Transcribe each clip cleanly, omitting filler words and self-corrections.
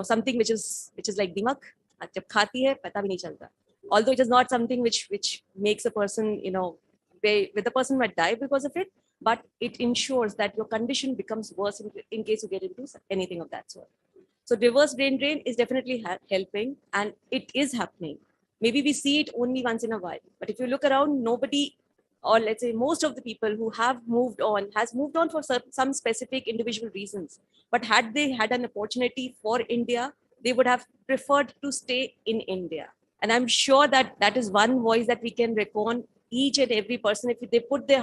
something which is like dimak, jab khati hai, pata bhi nahi chalta. Although it is not something which makes a person, where the person might die because of it, but it ensures that your condition becomes worse in case you get into anything of that sort. So reverse brain drain is definitely helping, and it is happening. Maybe we see it only once in a while, but if you look around, nobody, or let's say most of the people who have moved on, has moved on for some specific individual reasons. But had they had an opportunity for India, they would have preferred to stay in India. And I'm sure that that is one voice that we can reckon each and every person. If they put their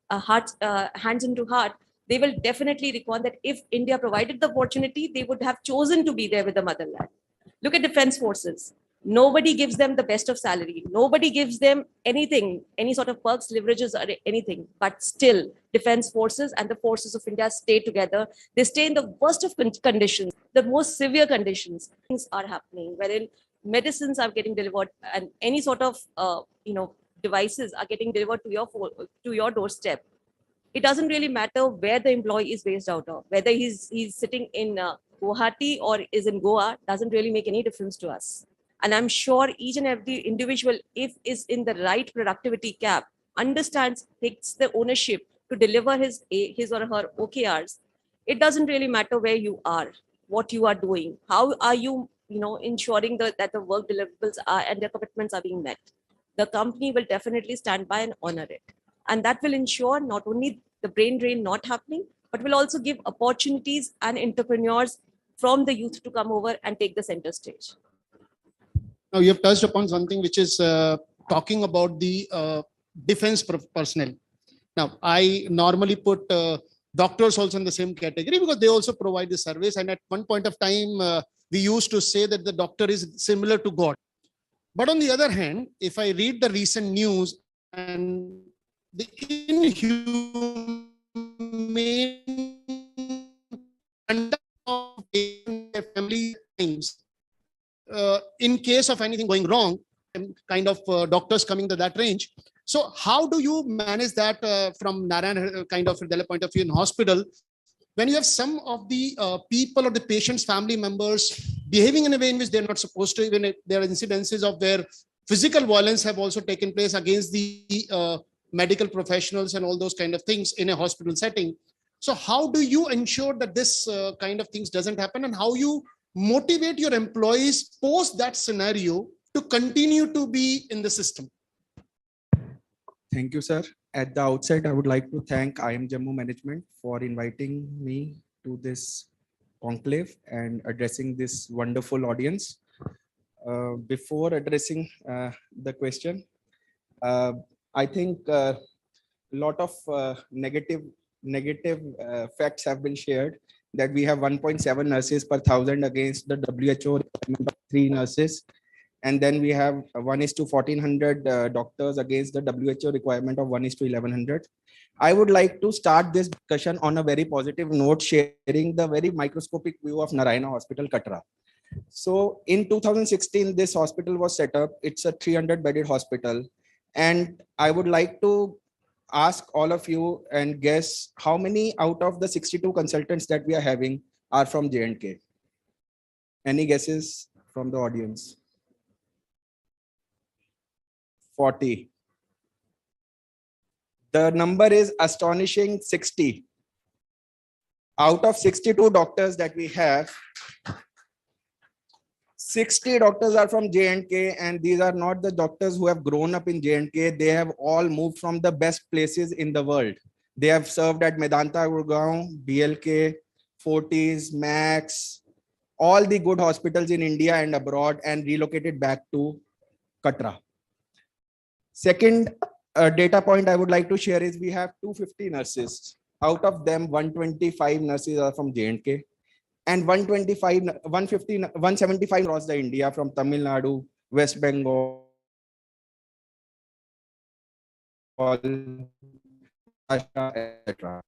hands into heart, they will definitely recall that if India provided the opportunity, they would have chosen to be there with the motherland. Look at defense forces. Nobody gives them the best of salary. Nobody gives them anything, any sort of perks, leverages, or anything. But still, defense forces and the forces of India stay together. They stay in the worst of conditions, the most severe conditions. Things are happening wherein medicines are getting delivered, and any sort of devices are getting delivered to your doorstep. It doesn't really matter where the employee is based out of, whether he's sitting in Guwahati or is in Goa, doesn't really make any difference to us. And I'm sure each and every individual, if is in the right productivity cap, understands, takes the ownership to deliver his or her OKRs. It doesn't really matter where you are, what you are doing, how are you, ensuring that the work deliverables are and their commitments are being met. The company will definitely stand by and honor it. And that will ensure not only the brain drain not happening, but will also give opportunities and entrepreneurs from the youth to come over and take the center stage. Now, you have touched upon something which is talking about the defense personnel. Now, I normally put doctors also in the same category because they also provide the service. And at one point of time, we used to say that the doctor is similar to God. But on the other hand, if I read the recent news and the inhumane conduct of their family times, in case of anything going wrong, and kind of doctors coming to that range. So how do you manage that from Narayan kind of point of view in hospital, when you have some of the people or the patient's family members behaving in a way in which they're not supposed to, even if there are incidences of where physical violence have also taken place against the medical professionals and all those kind of things in a hospital setting. So how do you ensure that this kind of things doesn't happen, and how you motivate your employees post that scenario to continue to be in the system? Thank you, sir. At the outset, I would like to thank IIM Jammu management for inviting me to this conclave and addressing this wonderful audience. Before addressing the question, I think a lot of negative facts have been shared, that we have 1.7 nurses per 1,000 against the WHO requirement of 3 nurses. And then we have 1:1,400 doctors against the WHO requirement of 1:1,100. I would like to start this discussion on a very positive note, sharing the very microscopic view of Narayana Hospital, Katra. So in 2016, this hospital was set up. It's a 300-bedded hospital. And I would like to ask all of you and guess how many out of the 62 consultants that we are having are from J&K. Any guesses from the audience? 40. The number is astonishing, 60. Out of 62 doctors that we have, 60 doctors are from J&K, and these are not the doctors who have grown up in J&K. They have all moved from the best places in the world. They have served at Medanta, Gurgaon, BLK, Fortis, Max, all the good hospitals in India and abroad, and relocated back to Katra. Second data point I would like to share is we have 250 nurses. Out of them, 125 nurses are from J&K, and 175 across the India, from Tamil Nadu, West Bengal, etc.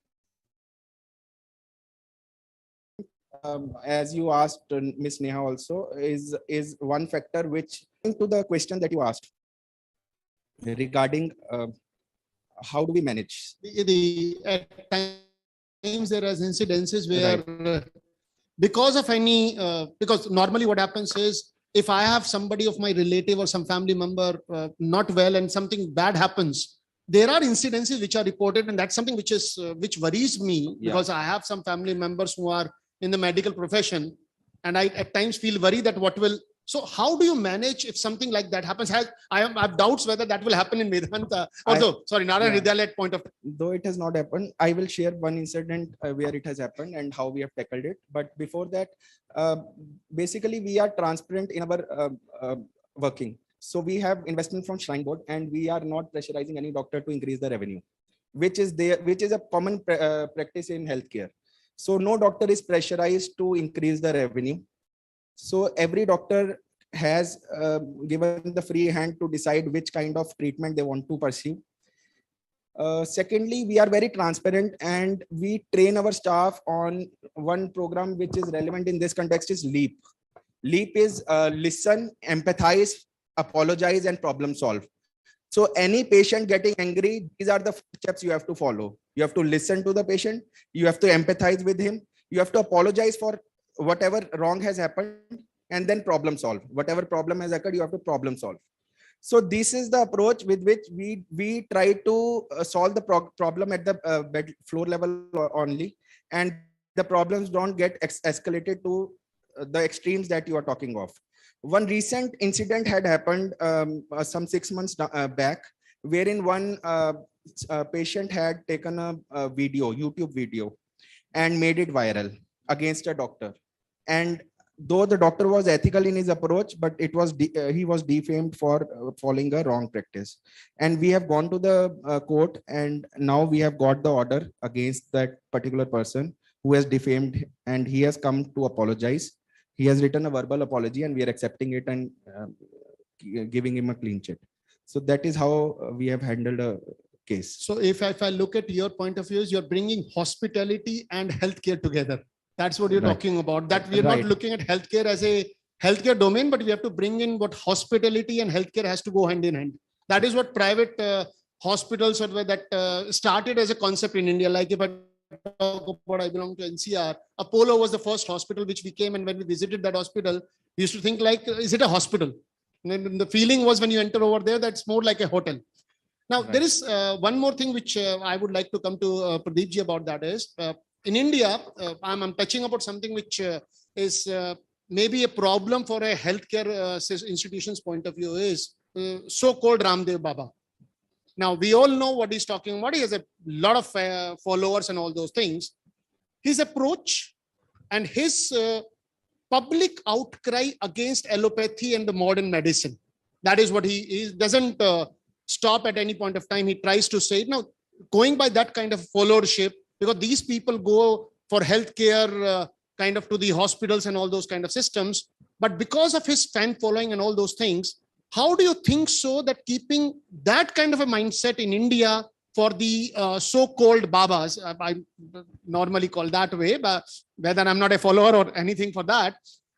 As you asked, Ms. Neha also, is one factor which, to the question that you asked regarding how do we manage? At times there are incidences where because of any, because normally what happens is, if I have somebody of my relative or some family member not well and something bad happens, there are incidences which are reported, and that's something which is which worries me, because I have some family members who are in the medical profession, and I at times feel worried that what will. So how do you manage if something like that happens? I have doubts whether that will happen in Vedanta. Although, sorry, Narayan Hridayalaya at point of. Though it has not happened, I will share one incident where it has happened and how we have tackled it. But before that, basically we are transparent in our working. So we have investment from Shrine Board, and we are not pressurizing any doctor to increase the revenue, which is a common practice in healthcare. So no doctor is pressurized to increase the revenue. So every doctor has given the free hand to decide which kind of treatment they want to pursue. Secondly, we are very transparent, and we train our staff on one program which is relevant in this context is LEAP. LEAP is listen, empathize, apologize, and problem solve. So any patient getting angry, these are the steps you have to follow. You have to listen to the patient. You have to empathize with him. You have to apologize for whatever wrong has happened, and then problem solve. Whatever problem has occurred, you have to problem solve. So this is the approach with which we try to solve the problem at the bed floor level only, and the problems don't get escalated to the extremes that you are talking of. One recent incident had happened some 6 months back, wherein one patient had taken a video, YouTube video, and made it viral against a doctor. And though the doctor was ethical in his approach, but it was he was defamed for following a wrong practice. And we have gone to the court, and now we have got the order against that particular person who has defamed, and he has come to apologize. He has written a verbal apology, and we are accepting it and giving him a clean chit. So that is how we have handled a case. So if I look at your point of view, is you're bringing hospitality and healthcare together. That's what you're talking about. That we are not looking at healthcare as a healthcare domain, but we have to bring in what hospitality and healthcare has to go hand in hand. That is what private hospitals or that started as a concept in India. Like if I talk about, I belong to NCR, Apollo was the first hospital which we came, and when we visited that hospital, we used to think like, is it a hospital? And the feeling was when you enter over there, that's more like a hotel. Now, there is one more thing which I would like to come to Pradeep ji about, that is, in India, I'm touching about something which is maybe a problem for a healthcare institution's point of view, is so-called Ramdev Baba. Now, we all know what he's talking about. He has a lot of followers and all those things. His approach and his public outcry against allopathy and the modern medicine, that is what he doesn't stop at any point of time. He tries to say it. Now, going by that kind of followership, because these people go for healthcare kind of to the hospitals and all those kind of systems. But because of his fan following and all those things, how do you think so that keeping that kind of a mindset in India for the so-called Babas, I normally call that way, but whether I'm not a follower or anything for that,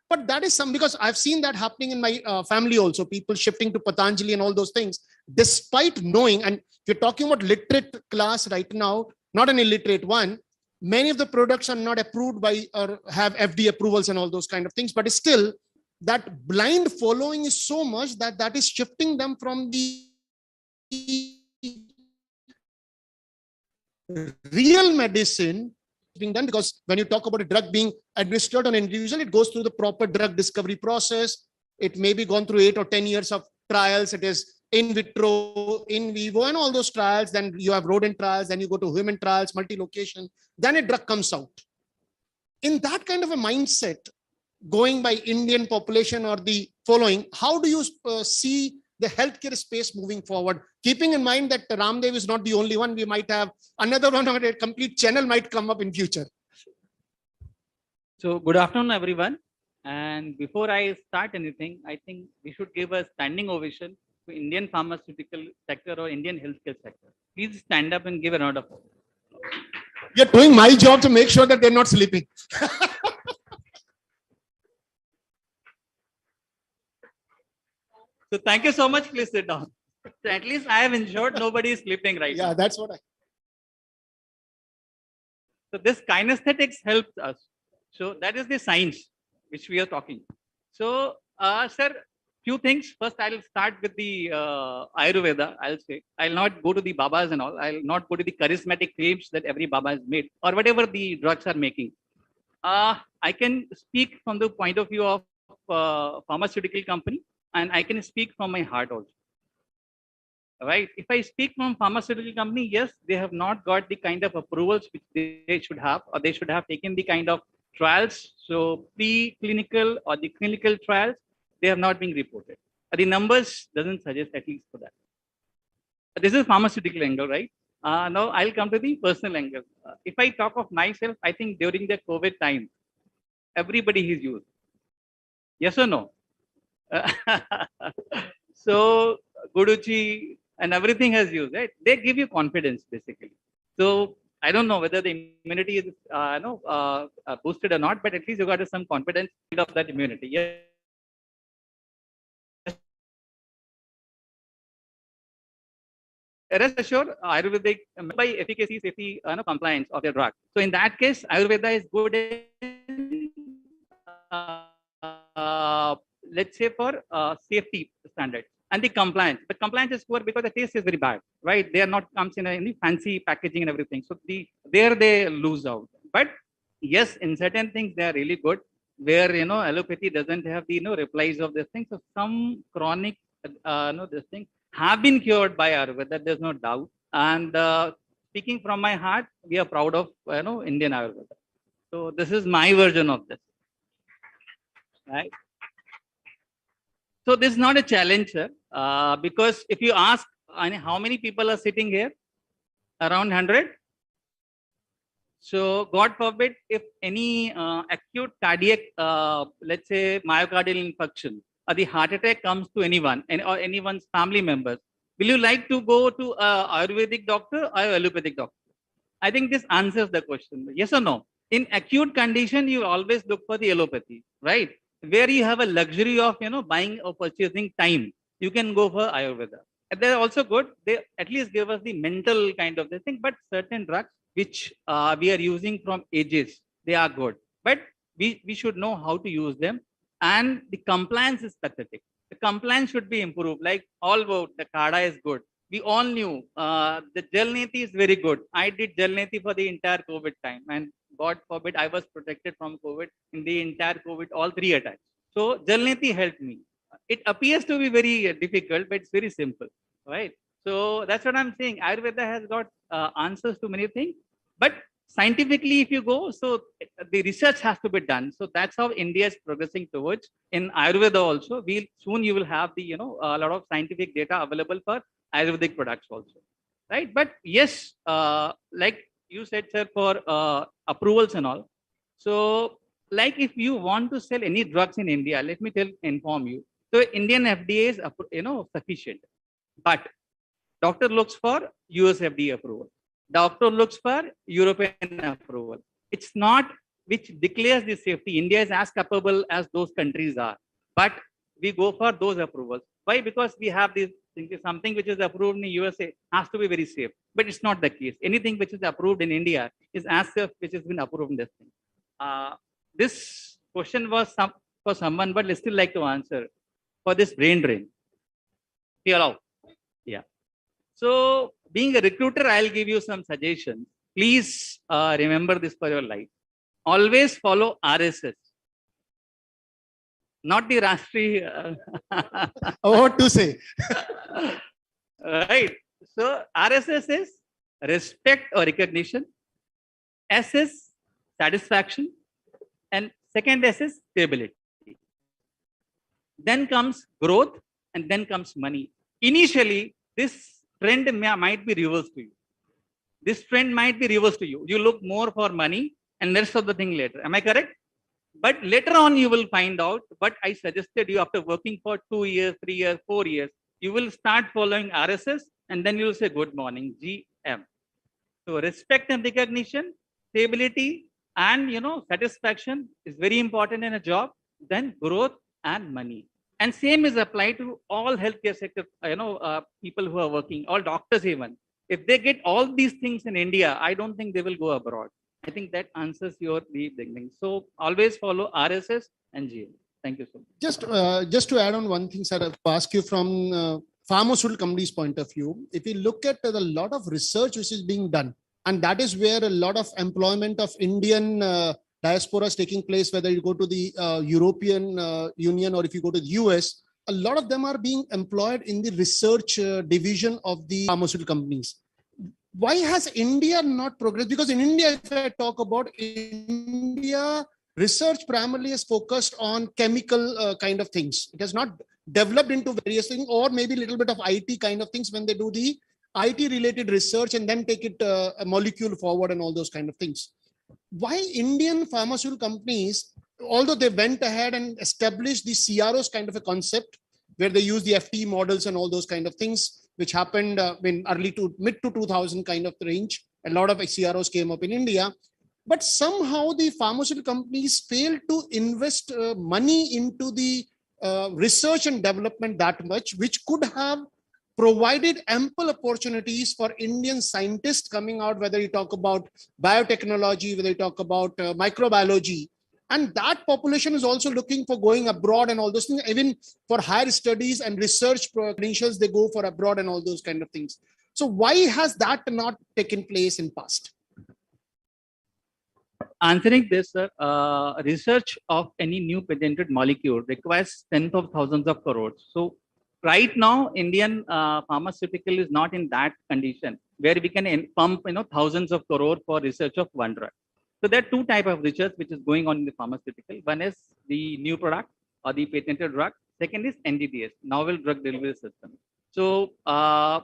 but that is some, because I've seen that happening in my family also, people shifting to Patanjali and all those things, despite knowing, and if you're talking about literate class right now, not an illiterate one, many of the products are not approved by or have FDA approvals and all those kind of things, but still that blind following is so much that that is shifting them from the real medicine being done. Because when you talk about a drug being administered on an individual, it goes through the proper drug discovery process. It may be gone through 8 or 10 years of trials. It is in vitro, in vivo, and all those trials. Then you have rodent trials, then you go to human trials, multi-location, then a drug comes out. In that kind of a mindset, going by Indian population or the following, how do you see the healthcare space moving forward? Keeping in mind that Ramdev is not the only one, we might have another one, or a complete channel might come up in future. So good afternoon, everyone. And before I start anything, I think we should give a standing ovation to Indian pharmaceutical sector or Indian healthcare sector. Please stand up and give a round of applause. You're doing my job to make sure that they're not sleeping. So thank you so much. Please sit down. So at least I have ensured nobody is sleeping right now. Yeah, that's what I. So this kinesthetics helps us. So that is the science which we are talking. So, sir, few things. First, I'll start with the Ayurveda. I'll say I'll not go to the Babas and all. I'll not go to the charismatic claims that every Baba has made or whatever the drugs are making. I can speak from the point of view of pharmaceutical company, and I can speak from my heart also. Right? If I speak from pharmaceutical company, yes, they have not got the kind of approvals which they should have, or they should have taken the kind of trials. So pre-clinical or the clinical trials, they have not been reported. The numbers doesn't suggest at least for that. This is pharmaceutical angle, right? Now I'll come to the personal angle. If I talk of myself, I think during the COVID time, everybody is used. Yes or no? So Guruji and everything has used, right? They give you confidence basically. So I don't know whether the immunity is boosted or not, but at least you got some confidence of that immunity. Yes. Rest assured, Ayurvedic by efficacy, safety, compliance of your drug. So in that case, Ayurveda is good in, let's say for safety standards and the compliance. But compliance is poor because the taste is very bad, right? They are not comes in any fancy packaging and everything. So there they lose out. But yes, in certain things they are really good. Where allopathy doesn't have the replies of this thing. So some chronic this thing have been cured by Ayurveda. There's no doubt. And speaking from my heart, we are proud of Indian Ayurveda. So this is my version of this, right? So this is not a challenge, sir, because if you ask how many people are sitting here, around 100. So God forbid if any acute cardiac, let's say myocardial infarction or the heart attack comes to anyone or anyone's family members, will you like to go to Ayurvedic doctor or allopathic doctor? I think this answers the question. Yes or no? In acute condition, you always look for the allopathy, right? Where you have a luxury of buying or purchasing time, you can go for Ayurveda. And they're also good. They at least give us the mental kind of the thing. But certain drugs which we are using from ages, they are good. But we should know how to use them. And the compliance is pathetic. The compliance should be improved. Like all about the Kada is good. We all knew the Jalneti is very good. I did Jalneti for the entire COVID time. And God forbid, I was protected from COVID in the entire COVID, all 3 attacks. So Jalneti helped me. It appears to be very difficult, but it's very simple, right? So that's what I'm saying. Ayurveda has got answers to many things, but scientifically, if you go, so the research has to be done. So that's how India is progressing towards. In Ayurveda also, soon you will have the a lot of scientific data available for Ayurvedic products also, right? But yes, like you said, sir, for approvals and all. So, like if you want to sell any drugs in India, let me inform you. So Indian FDA is sufficient, but doctor looks for US FDA approval. Doctor looks for European approval. It's not which declares the safety. India is as capable as those countries are, but we go for those approvals. Why? Because we have this something which is approved in the USA has to be very safe, but it's not the case. Anything which is approved in India is as safe which has been approved in this thing. This question was for someone, but I still like to answer for this brain drain. You allow? Yeah. So being a recruiter, I'll give you some suggestions. Please remember this for your life. Always follow RSS, not the Rashtriya. What to say? Right. So RSS is respect or recognition. S is satisfaction. And second S is stability. Then comes growth and then comes money. Initially, this trend might be reversed to you. This trend might be reversed to you. You look more for money and rest of the thing later. Am I correct? But later on, you will find out what I suggested you after working for 2 years, 3 years, 4 years. You will start following RSS and then you will say, good morning, GM. So respect and recognition, stability, and satisfaction is very important in a job. Then growth and money. And same is applied to all healthcare sector, people who are working, all doctors even. If they get all these things in India, I don't think they will go abroad. I think that answers your the beginning. So always follow RSS and GL. Thank you so much. Just to add on one thing, sir, I'll ask you from pharmaceutical companies' point of view. If you look at the lot of research which is being done, and that is where a lot of employment of Indian diaspora is taking place, whether you go to the European Union or if you go to the US, a lot of them are being employed in the research division of the pharmaceutical companies. Why has India not progressed? Because in India, if I talk about India, research primarily is focused on chemical kind of things. It has not developed into various things, or maybe a little bit of IT kind of things when they do the IT related research and then take it a molecule forward and all those kind of things. Why Indian pharmaceutical companies, although they went ahead and established the CROs kind of a concept where they use the FT models and all those kind of things, which happened in early to mid to 2000 kind of range. A lot of CROs came up in India, but somehow the pharmaceutical companies failed to invest money into the research and development that much, which could have provided ample opportunities for Indian scientists coming out, whether you talk about biotechnology, whether you talk about microbiology. And that population is also looking for going abroad and all those things. Even for higher studies and research credentials, they go for abroad and all those kind of things. So why has that not taken place in past? Answering this, sir, research of any new patented molecule requires tens of thousands of crores. So right now, Indian pharmaceutical is not in that condition where we can pump thousands of crores for research of one drug. So there are two types of research which is going on in the pharmaceutical. One is the new product or the patented drug. Second is NDDS, novel drug delivery system. So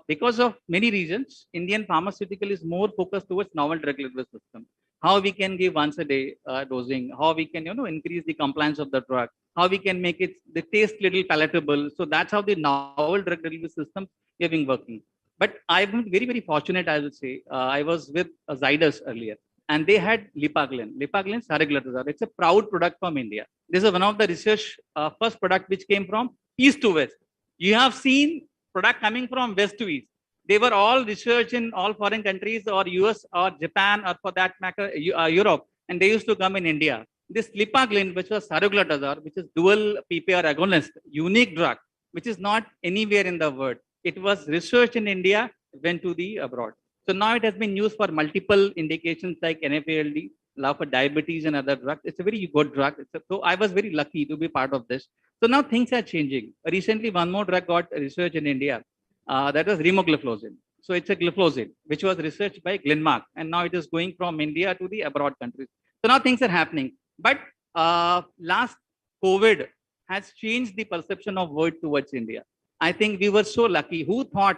because of many reasons, Indian pharmaceutical is more focused towards novel drug delivery system. How we can give once a day dosing, how we can increase the compliance of the drug, how we can make it the taste little palatable. So that's how the novel drug delivery system have been working. But I've been very, very fortunate, I would say. I was with Zydus earlier, and they had Lipaglyn. Lipaglyn saroglitazar. It's a proud product from India. This is one of the research first product which came from east to west. You have seen product coming from west to east. They were all research in all foreign countries or US or Japan or for that matter Europe, and they used to come in India. This Lipaglyn, which was saroglitazar, which is dual PPR agonist, unique drug, which is not anywhere in the world. It was research in India, went to the abroad. So now it has been used for multiple indications like NFALD, for diabetes and other drugs. It's a very good drug. So I was very lucky to be part of this. So now things are changing. Recently, one more drug got research in India. That was remogliflozin. So it's a gliflozin, which was researched by Glenmark. And now it is going from India to the abroad countries. So now things are happening. But last COVID has changed the perception of world towards India. I think we were so lucky. Who thought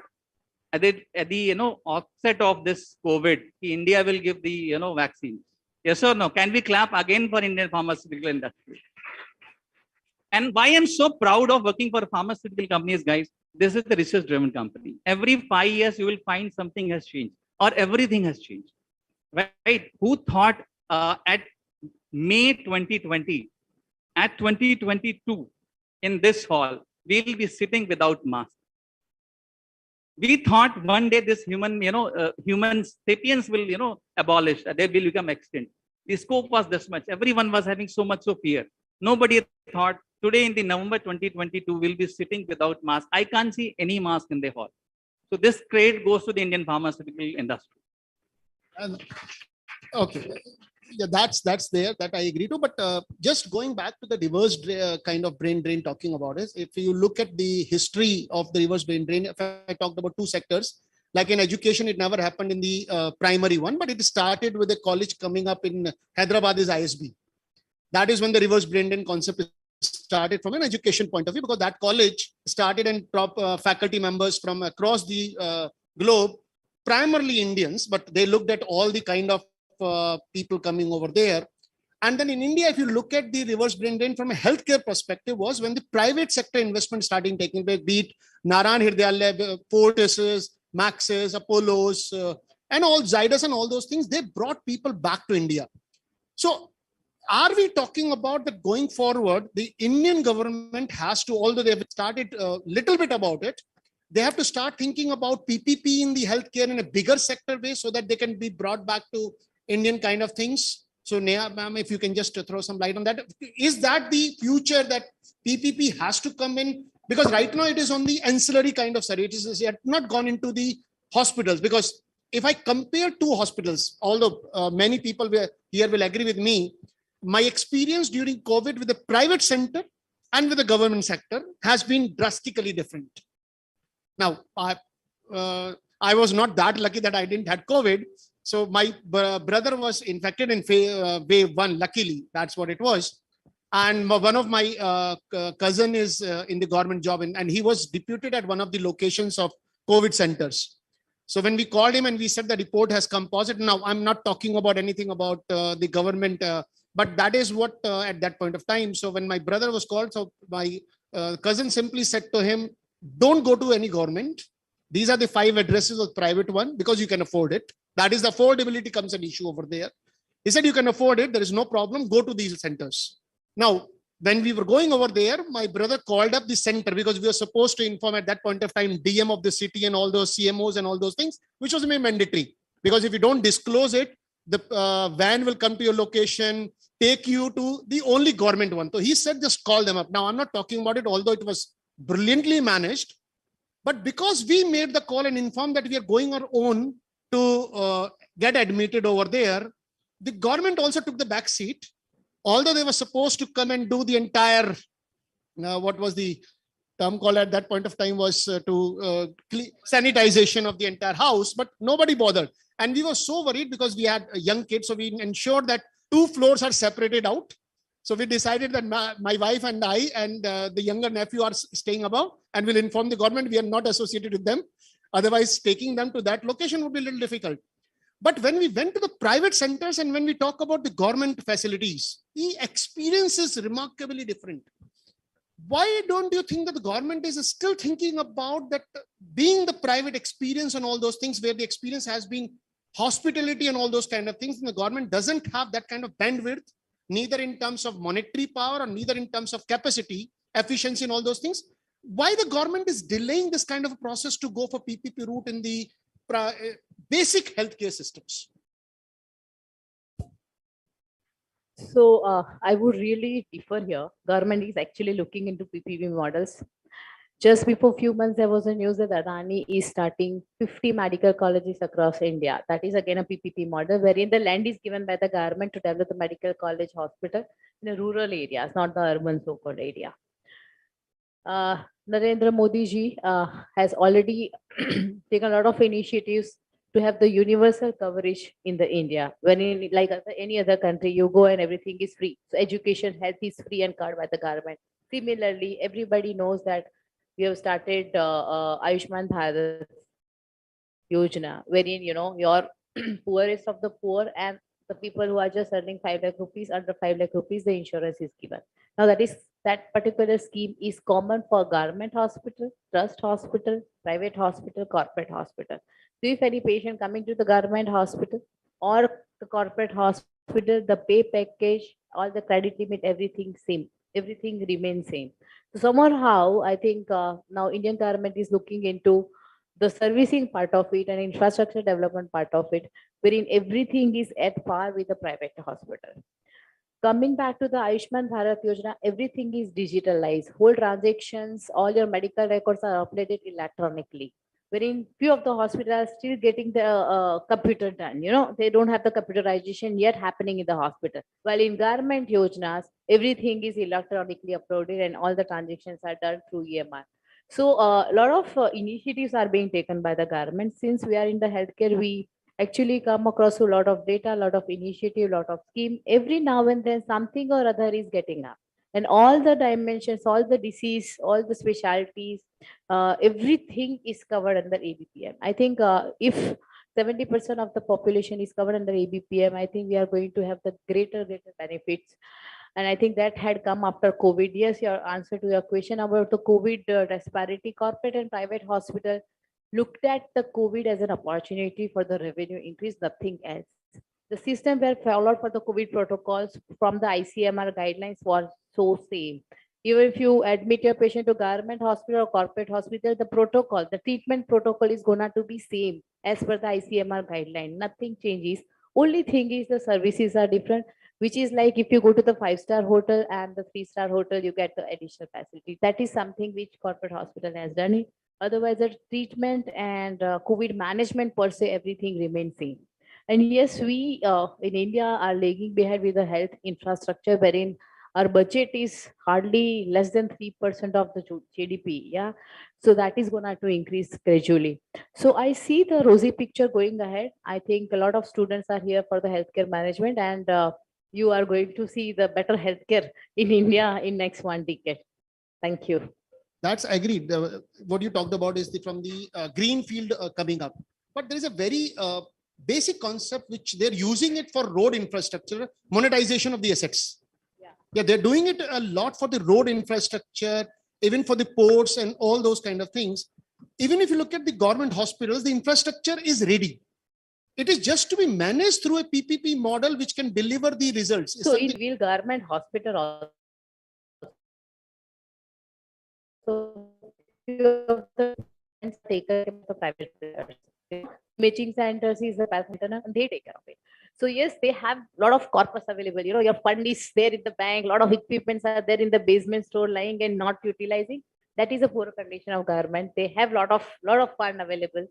at the offset of this COVID, India will give the vaccines? Yes or no? Can we clap again for Indian pharmaceutical industry? And why I'm so proud of working for pharmaceutical companies, guys? This is the research-driven company. Every 5 years, you will find something has changed or everything has changed. Right? Who thought at May 2020, at 2022, in this hall, we'll be sitting without masks? We thought one day this human sapiens will, abolish, they will become extinct. The scope was this much. Everyone was having so much of fear. Nobody thought today in the November 2022, we'll be sitting without mask. I can't see any mask in the hall. So this credit goes to the Indian pharmaceutical industry. Okay. Yeah, that's there, that I agree to. But just going back to the reverse kind of brain drain talking about is, if you look at the history of the reverse brain drain, if I talked about two sectors, like in education, it never happened in the primary one, but it started with a college coming up in Hyderabad is ISB. That is when the reverse brain drain concept started from an education point of view, because that college started and faculty members from across the globe, primarily Indians, but they looked at all the kind of people coming over there. And then in India, if you look at the reverse brain drain from a healthcare perspective, was when the private sector investment starting taking place, be it Naran Hirdayalaya, Fortis, Maxes, Apollos, and all Zydus and all those things, they brought people back to India. So are we talking about that going forward, the Indian government has to, although they have started a little bit about it, they have to start thinking about PPP in the healthcare in a bigger sector way so that they can be brought back to Indian kind of things. So Neha, ma'am, if you can just throw some light on that. Is that the future that PPP has to come in? Because right now it is on the ancillary kind of services. It has not gone into the hospitals. Because if I compare two hospitals, although many people here will agree with me, my experience during COVID with the private sector and with the government sector has been drastically different. Now, I was not that lucky that I didn't had COVID. So my brother was infected in wave 1, luckily, that's what it was. And one of my cousin is in the government job, and he was deputed at one of the locations of COVID centers. So when we called him and we said the report has come positive, now I'm not talking about anything about the government, but that is what at that point of time. So when my brother was called, so my cousin simply said to him, don't go to any government. These are the 5 addresses of private one because you can afford it. That is the affordability comes an issue over there. He said, you can afford it. There is no problem. Go to these centers. Now, when we were going over there, my brother called up the center because we were supposed to inform at that point of time DM of the city and all those CMOs and all those things, which was mandatory. Because if you don't disclose it, the van will come to your location, take you to the only government one. So he said, just call them up. Now, I'm not talking about it, although it was brilliantly managed. But because we made the call and informed that we are going our own to get admitted over there, the government also took the back seat. Although they were supposed to come and do the entire, what was the term called at that point of time was sanitization of the entire house, but nobody bothered. And we were so worried because we had young kids. So we ensured that 2 floors are separated out. So we decided that my wife and I and the younger nephew are staying above, and we'll inform the government we are not associated with them. Otherwise, taking them to that location would be a little difficult. But when we went to the private centers and when we talk about the government facilities, the experience is remarkably different. Why don't you think that the government is still thinking about that being the private experience and all those things where the experience has been hospitality and all those kind of things, and the government doesn't have that kind of bandwidth, neither in terms of monetary power or neither in terms of capacity, efficiency and all those things? Why the government is delaying this kind of a process to go for PPP route in the basic healthcare systems? So I would really differ here. Government is actually looking into PPP models. Just before few months, there was a news that Adani is starting 50 medical colleges across India. That is again a PPP model wherein the land is given by the government to develop the medical college hospital in the rural areas, not the urban so-called area. Narendra Modi ji has already taken a lot of initiatives to have the universal coverage in the India. When in like any other country, you go and everything is free. So education, health is free and covered by the government. Similarly, everybody knows that we have started Ayushman Bharat Yojana, wherein your poorest of the poor and the people who are just earning 5 lakh rupees, under 5 lakh rupees, the insurance is given. Now that particular scheme is common for government hospital, trust hospital, private hospital, corporate hospital. So if any patient coming to the government hospital or the corporate hospital, the pay package, all the credit limit, everything same, everything remains same. So somehow I think now Indian government is looking into the servicing part of it and infrastructure development part of it, wherein everything is at par with the private hospital. Coming back to the Ayushman Bharat Yojana, everything is digitalized. Whole transactions, all your medical records are uploaded electronically. Wherein few of the hospitals are still getting the computer done. They don't have the computerization yet happening in the hospital. While in government yojanas, everything is electronically uploaded and all the transactions are done through EMR. So a lot of initiatives are being taken by the government. Since we are in the healthcare, we actually come across a lot of data, a lot of initiative, a lot of scheme. Every now and then something or other is getting up. And all the dimensions, all the disease, all the specialties, everything is covered under ABPM. I think if 70% of the population is covered under ABPM, I think we are going to have the greater benefits. And I think that had come after COVID. Yes, your answer to your question about the COVID disparity, corporate and private hospital looked at the COVID as an opportunity for the revenue increase, nothing else. The system were followed for the COVID protocols from the ICMR guidelines was so same. Even if you admit your patient to government hospital or corporate hospital, the protocol, the treatment protocol is going to be same as per the ICMR guideline. Nothing changes. Only thing is the services are different, which is like if you go to the 5-star hotel and the 3-star hotel, you get the additional facility. That is something which corporate hospital has done it. Otherwise, the treatment and COVID management per se, everything remains same. And yes, we in India are lagging behind with the health infrastructure, wherein our budget is hardly less than 3% of the GDP. Yeah, so that is going to increase gradually. So I see the rosy picture going ahead. I think a lot of students are here for the healthcare management, and you are going to see the better healthcare in India in next 1 decade. Thank you. That's agreed. What you talked about is from the green field coming up. But there is a very basic concept which they're using it for road infrastructure, monetization of the assets. Yeah, they're doing it a lot for the road infrastructure, even for the ports and all those kind of things. Even if you look at the government hospitals, the infrastructure is ready. It is just to be managed through a PPP model which can deliver the results. So in will government hospital also, few of the take care of the private players. Imaging centers is the passenger, and they take care of it. So yes, they have a lot of corpus available. You know, your fund is there in the bank, a lot of equipments are there in the basement store lying and not utilizing. That is a poor condition of government. They have lot of fund available,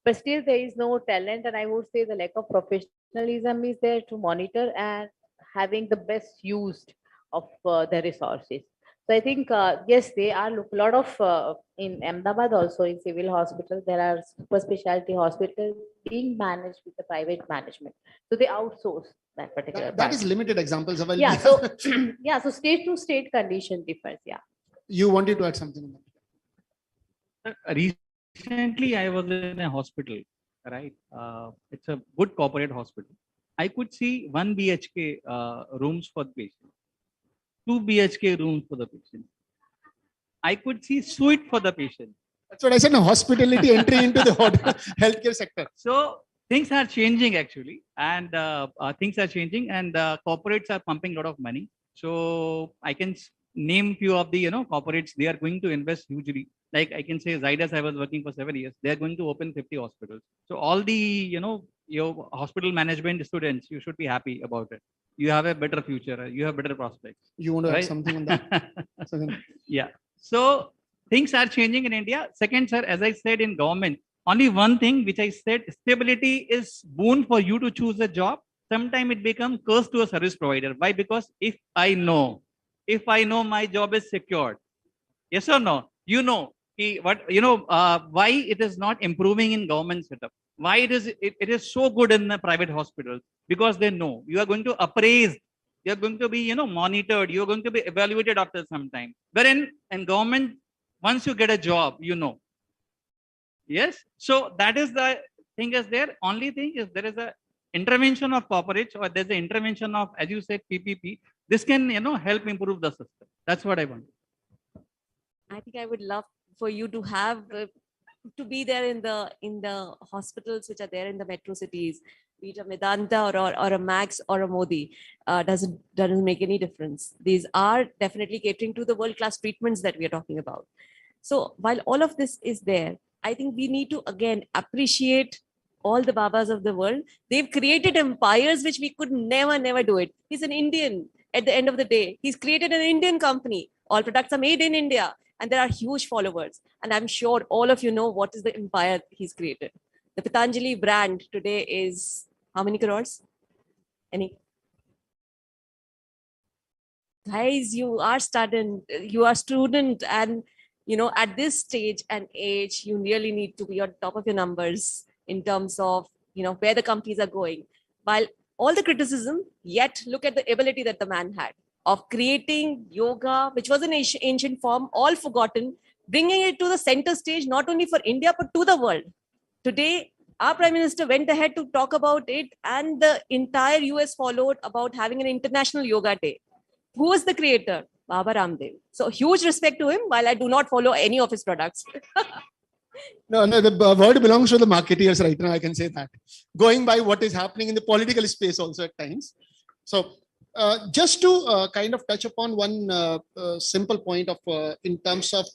but still there is no talent, and I would say the lack of professionalism is there to monitor and having the best used of the resources. So I think yes, they are look a lot of in Ahmedabad also in civil hospital there are super specialty hospitals being managed with the private management. So they outsource that particular. That is limited examples of. Yeah. So yeah. So state to state condition differs. Yeah. You wanted to add something? Recently, I was in a hospital, right? It's a good corporate hospital. I could see 1 BHK rooms for the patient, 2 BHK rooms for the patient. I could see suite for the patient. That's what I said. No, hospitality entry into the healthcare sector. So things are changing actually, and things are changing, and corporates are pumping a lot of money. So I can name few of the corporates. They are going to invest hugely. Like I can say Zydus, I was working for 7 years. They are going to open 50 hospitals. So all the your hospital management students, you should be happy about it. You have a better future. You have better prospects. You want to add something on that? Yeah. So things are changing in India. Second, sir, as I said in government, only one thing which I said, stability is boon for you to choose a job. Sometimes it becomes curse to a service provider. Why? Because if I know my job is secured, yes or no, why it is not improving in government setup? Why it is so good in the private hospitals? Because they know you are going to appraise, you are going to be monitored, you are going to be evaluated after some time. But in government, once you get a job, yes. So that is the thing is there. Only thing is there is a intervention of corporates, or there's an intervention of, as you said, PPP. This can help improve the system. That's what I want. I think I would love for you to have to be there in the hospitals which are there in the metro cities, be it a Medanta or a Max or a Modi. Doesn't make any difference. These are definitely catering to the world-class treatments that we are talking about. So while all of this is there, I think we need to again appreciate all the Babas of the world. They've created empires which we could never do it. He's an Indian at the end of the day. He's created an Indian company. All products are made in India. And there are huge followers. And I'm sure all of you know what is the empire he's created. The Patanjali brand today is how many crores? Any? Guys, you are student, and at this stage and age, you really need to be on top of your numbers in terms of where the companies are going. While all the criticism, yet look at the ability that the man had of creating yoga, which was an ancient form, all forgotten, bringing it to the center stage, not only for India, but to the world. Today, our Prime Minister went ahead to talk about it, and the entire US followed about having an international yoga day. Who was the creator? Baba Ramdev. So huge respect to him, while I do not follow any of his products. No, the word belongs to the marketeers right now, I can say that. Going by what is happening in the political space also at times. So, just to kind of touch upon one simple point of in terms of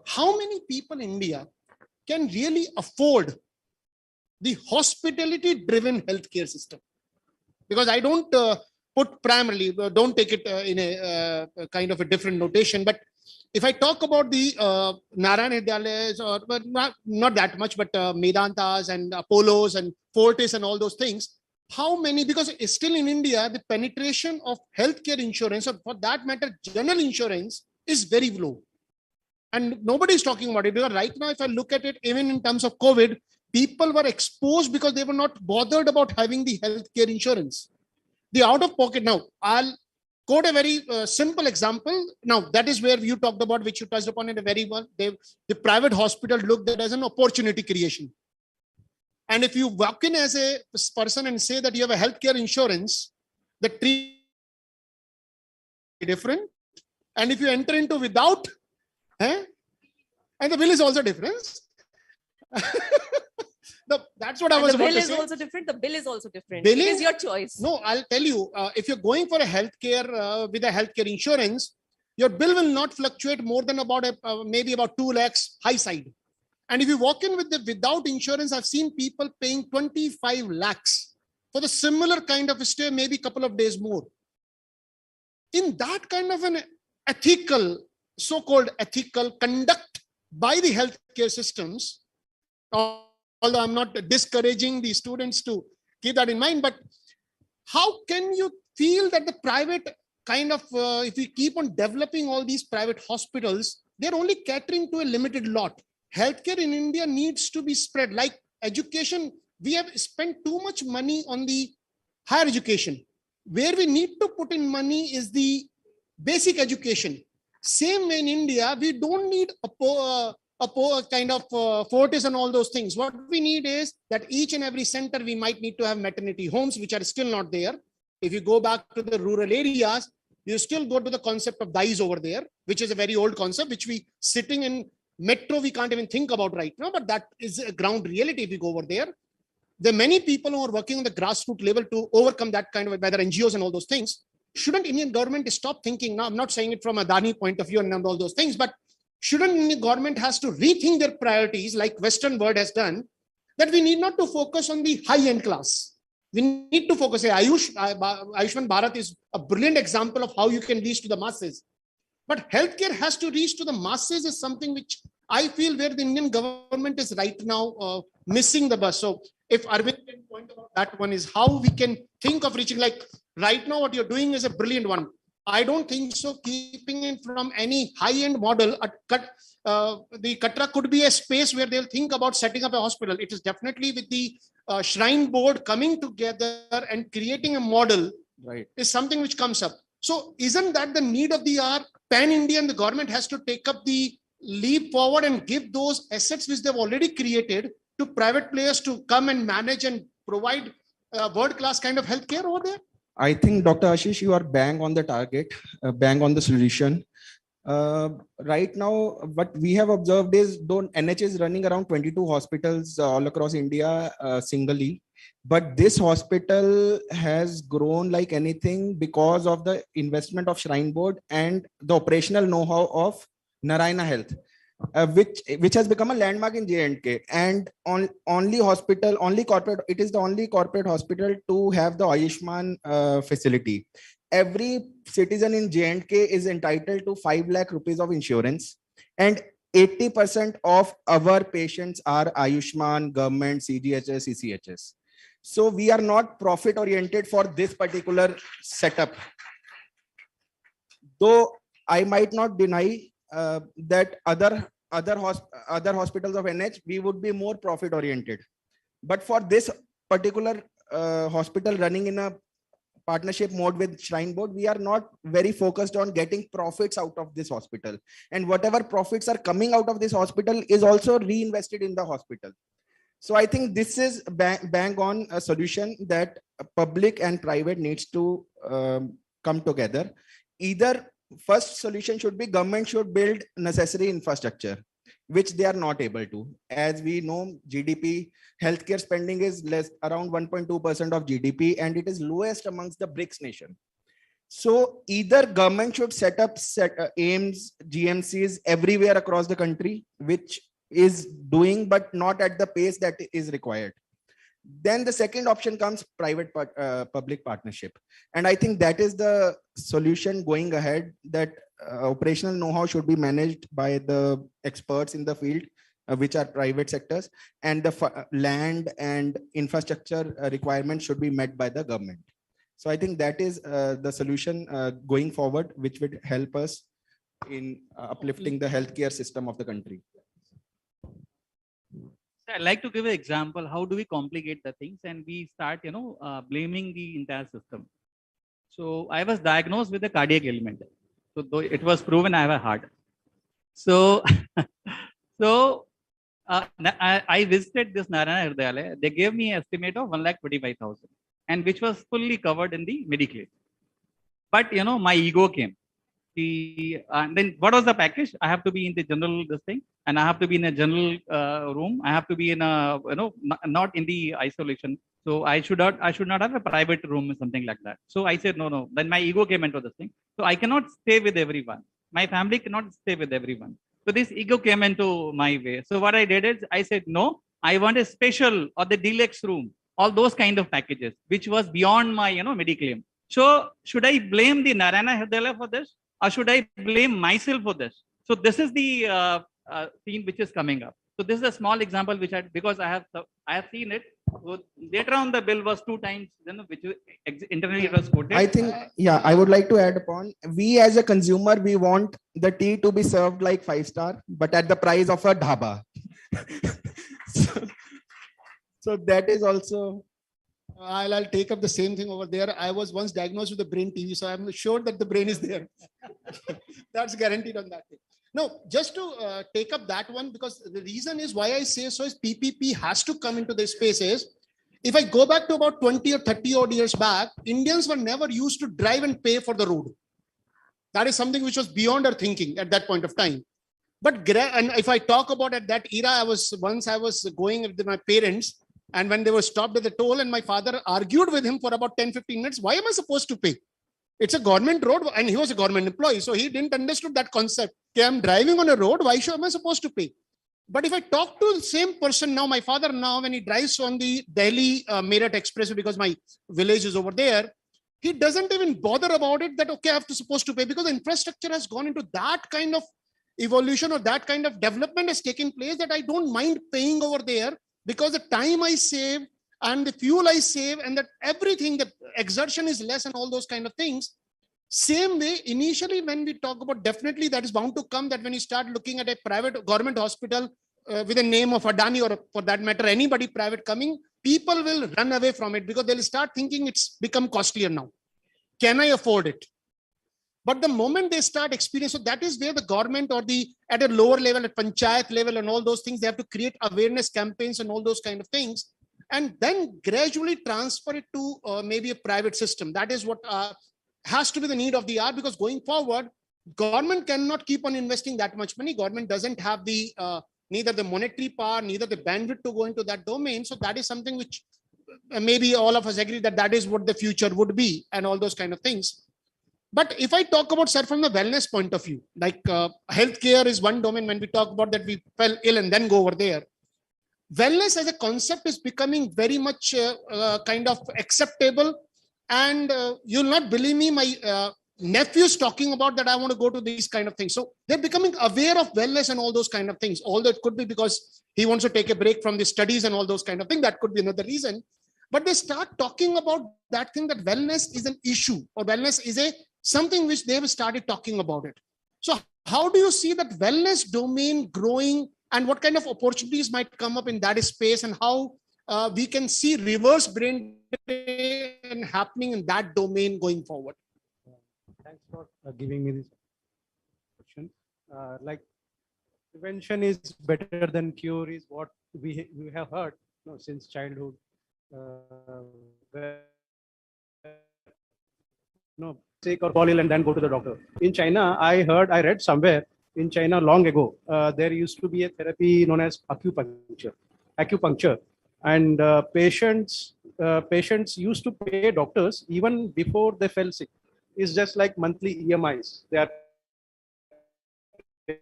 how many people in India can really afford the hospitality-driven healthcare system. Because I don't put primarily, don't take it in a kind of a different notation, but if I talk about the Narayana Hridayalaya's, or but not that much, but Medantas and Apollos and Fortis and all those things, how many, because it's still in India, the penetration of healthcare insurance, or for that matter, general insurance, is very low. And nobody is talking about it, because right now, if I look at it, even in terms of COVID, people were exposed because they were not bothered about having the healthcare insurance. The out of pocket, now I'll quote a very simple example. Now, that is where you talked about, which you touched upon in a very well. The private hospital looked at as an opportunity creation. And if you walk in as a person and say that you have a healthcare insurance, the treatment is different. And if you enter into without, and the bill is also different. That's what I was about to say. The bill is also different. The bill is also different. Billing, it is your choice. No, I'll tell you, if you're going for a healthcare with a healthcare insurance, your bill will not fluctuate more than about maybe about 2 lakhs high side. And if you walk in with the without insurance, I've seen people paying 25 lakhs for the similar kind of stay, maybe a couple of days more. In that kind of an ethical, so-called ethical conduct by the healthcare systems, although I'm not discouraging the students to keep that in mind, but how can you feel that the private kind of, if we keep on developing all these private hospitals, they're only catering to a limited lot. Healthcare in India needs to be spread. Like education, we have spent too much money on the higher education. Where we need to put in money is the basic education. Same way in India, we don't need a kind of fortis and all those things. What we need is that each and every center, we might need to have maternity homes, which are still not there. If you go back to the rural areas, you still go to the concept of DISE over there, which is a very old concept, which we sitting in metro, we can't even think about right now, but that is a ground reality if you go over there. There are many people who are working on the grassroots level to overcome that kind of, whether NGOs and all those things. Shouldn't Indian government stop thinking? Now, I'm not saying it from a Adani point of view and all those things, but shouldn't Indian government has to rethink their priorities like Western world has done, that we need not to focus on the high-end class. We need to focus. Ayushman Bharat is a brilliant example of how you can reach to the masses. But healthcare has to reach to the masses is something which I feel where the Indian government is right now missing the bus. So if Arvind can point about that one is how we can think of reaching, like right now what you're doing is a brilliant one. I don't think so. Keeping it from any high-end model, the Katra could be a space where they'll think about setting up a hospital. It is definitely with the Shrine Board coming together and creating a model, right, is something which comes up. So isn't that the need of the hour? Pan-Indian, the government has to take up the leap forward and give those assets which they've already created to private players to come and manage and provide world-class kind of healthcare over there? I think, Dr. Ashish, you are bang on the target, bang on the solution. Right now, what we have observed is, though NH is running around 22 hospitals all across India singly, but this hospital has grown like anything because of the investment of Shrine Board and the operational know-how of Narayana Health, which has become a landmark in J&K, and only corporate. It is the only corporate hospital to have the Ayushman facility. Every citizen in J&K is entitled to 5 lakh rupees of insurance, and 80% of our patients are Ayushman, government, CGHS, CCHS. So we are not profit oriented for this particular setup. Though I might not deny that other hospitals of NH, we would be more profit oriented. But for this particular hospital running in a partnership mode with Shrine Board, we are not very focused on getting profits out of this hospital. And whatever profits are coming out of this hospital is also reinvested in the hospital. So I think this is bang on a solution that public and private needs to come together. Either first solution should be government should build necessary infrastructure, which they are not able to. As we know, GDP, healthcare spending is less, around 1.2% of GDP, and it is lowest amongst the BRICS nation. So either government should set up AIMS, GMCs everywhere across the country, which is doing, but not at the pace that is required. Then the second option comes public partnership. And I think that is the solution going ahead, that operational know-how should be managed by the experts in the field, which are private sectors, and the land and infrastructure requirements should be met by the government. So I think that is the solution going forward, which would help us in uplifting the healthcare system of the country. I'd like to give an example. How do we complicate the things and we start, blaming the entire system? So I was diagnosed with a cardiac ailment. So though it was proven I have a heart. So, I visited this Narayana Hridayalaya. They gave me an estimate of 1,25,000, and which was fully covered in the Mediclaim. But my ego came. Then what was the package? I have to be in the general this thing, and I have to be in a general room. I have to be in a not in the isolation. So I should not have a private room or something like that. So I said no. Then my ego came into this thing. So I cannot stay with everyone. My family cannot stay with everyone. So this ego came into my way. So what I did is I said no. I want a special or the deluxe room. All those kind of packages, which was beyond my Mediclaim. So should I blame the Narayana Hridayalaya for this? Or should I blame myself for this? So this is the scene which is coming up. So this is a small example which because I have seen it. So later on the bill was 2 times, which internally it was quoted. I think, yeah, I would like to add upon, we as a consumer, we want the tea to be served like 5-star, but at the price of a dhaba. so that is also. I'll take up the same thing over there. I was once diagnosed with a brain TB, so I'm sure that the brain is there. That's guaranteed on that thing. No, just to take up that one, because the reason is why I say so is PPP has to come into this space is, if I go back to about 20 or 30 odd years back, Indians were never used to drive and pay for the road. That is something which was beyond our thinking at that point of time. But and if I talk about at that era, I was going with my parents, and when they were stopped at the toll, and my father argued with him for about 10-15 minutes, why am I supposed to pay? It's a government road, and he was a government employee, so he didn't understood that concept. Okay, I'm driving on a road, why am I supposed to pay? But if I talk to the same person now, my father now, when he drives on the Delhi Meerut Expressway, because my village is over there, he doesn't even bother about it that, okay, I have to supposed to pay, because the infrastructure has gone into that kind of evolution or that kind of development has taken place that I don't mind paying over there, because the time I save and the fuel I save and that everything, that exertion is less and all those kind of things. Same way, initially when we talk about, definitely that is bound to come, that when you start looking at a private government hospital with a name of Adani, or for that matter, anybody private coming, people will run away from it because they'll start thinking it's become costlier now. Can I afford it? But the moment they start experiencing, so that is where the government or at a lower level, at panchayat level and all those things, they have to create awareness campaigns and all those kind of things, and then gradually transfer it to maybe a private system. That is what has to be the need of the hour, because going forward, government cannot keep on investing that much money. Government doesn't have the neither the monetary power, neither the bandwidth to go into that domain. So that is something which maybe all of us agree that is what the future would be and all those kind of things. But if I talk about, sir, from the wellness point of view, like healthcare is one domain. When we talk about that, we fell ill and then go over there. Wellness as a concept is becoming very much kind of acceptable. And you'll not believe me, my nephew's talking about that I want to go to these kind of things. So they're becoming aware of wellness and all those kind of things. Although it could be because he wants to take a break from the studies and all those kind of things. That could be another reason. But they start talking about that thing, that wellness is an issue, or wellness is something which they have started talking about it. So how do you see that wellness domain growing, and what kind of opportunities might come up in that space, and how we can see reverse brain drain happening in that domain going forward? Thanks for giving me this question. Like, prevention is better than cure is what we have heard since childhood. Sick or fall ill and then go to the doctor. In China, I read somewhere in China long ago, there used to be a therapy known as acupuncture, and patients used to pay doctors even before they fell sick. It's just like monthly EMIs. They are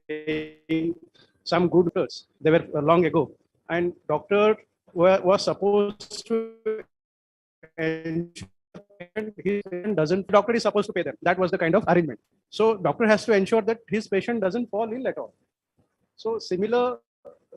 paying some good doctors. They were long ago, and doctor was supposed to ensure his patient doesn't, doctor is supposed to pay them. That was the kind of arrangement. So doctor has to ensure that his patient doesn't fall ill at all. So similar,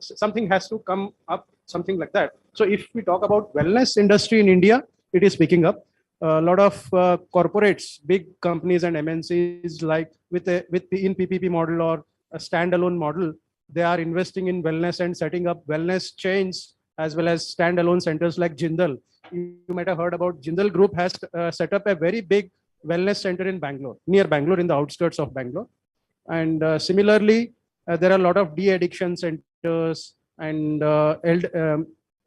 something has to come up, something like that. So if we talk about wellness industry in India, it is picking up. A lot of corporates, big companies and MNCs, like with in PPP model or a standalone model, they are investing in wellness and setting up wellness chains as well as standalone centers like Jindal. You might have heard about Jindal Group has set up a very big wellness center in Bangalore, near Bangalore, in the outskirts of Bangalore. And similarly, there are a lot of de-addiction centers and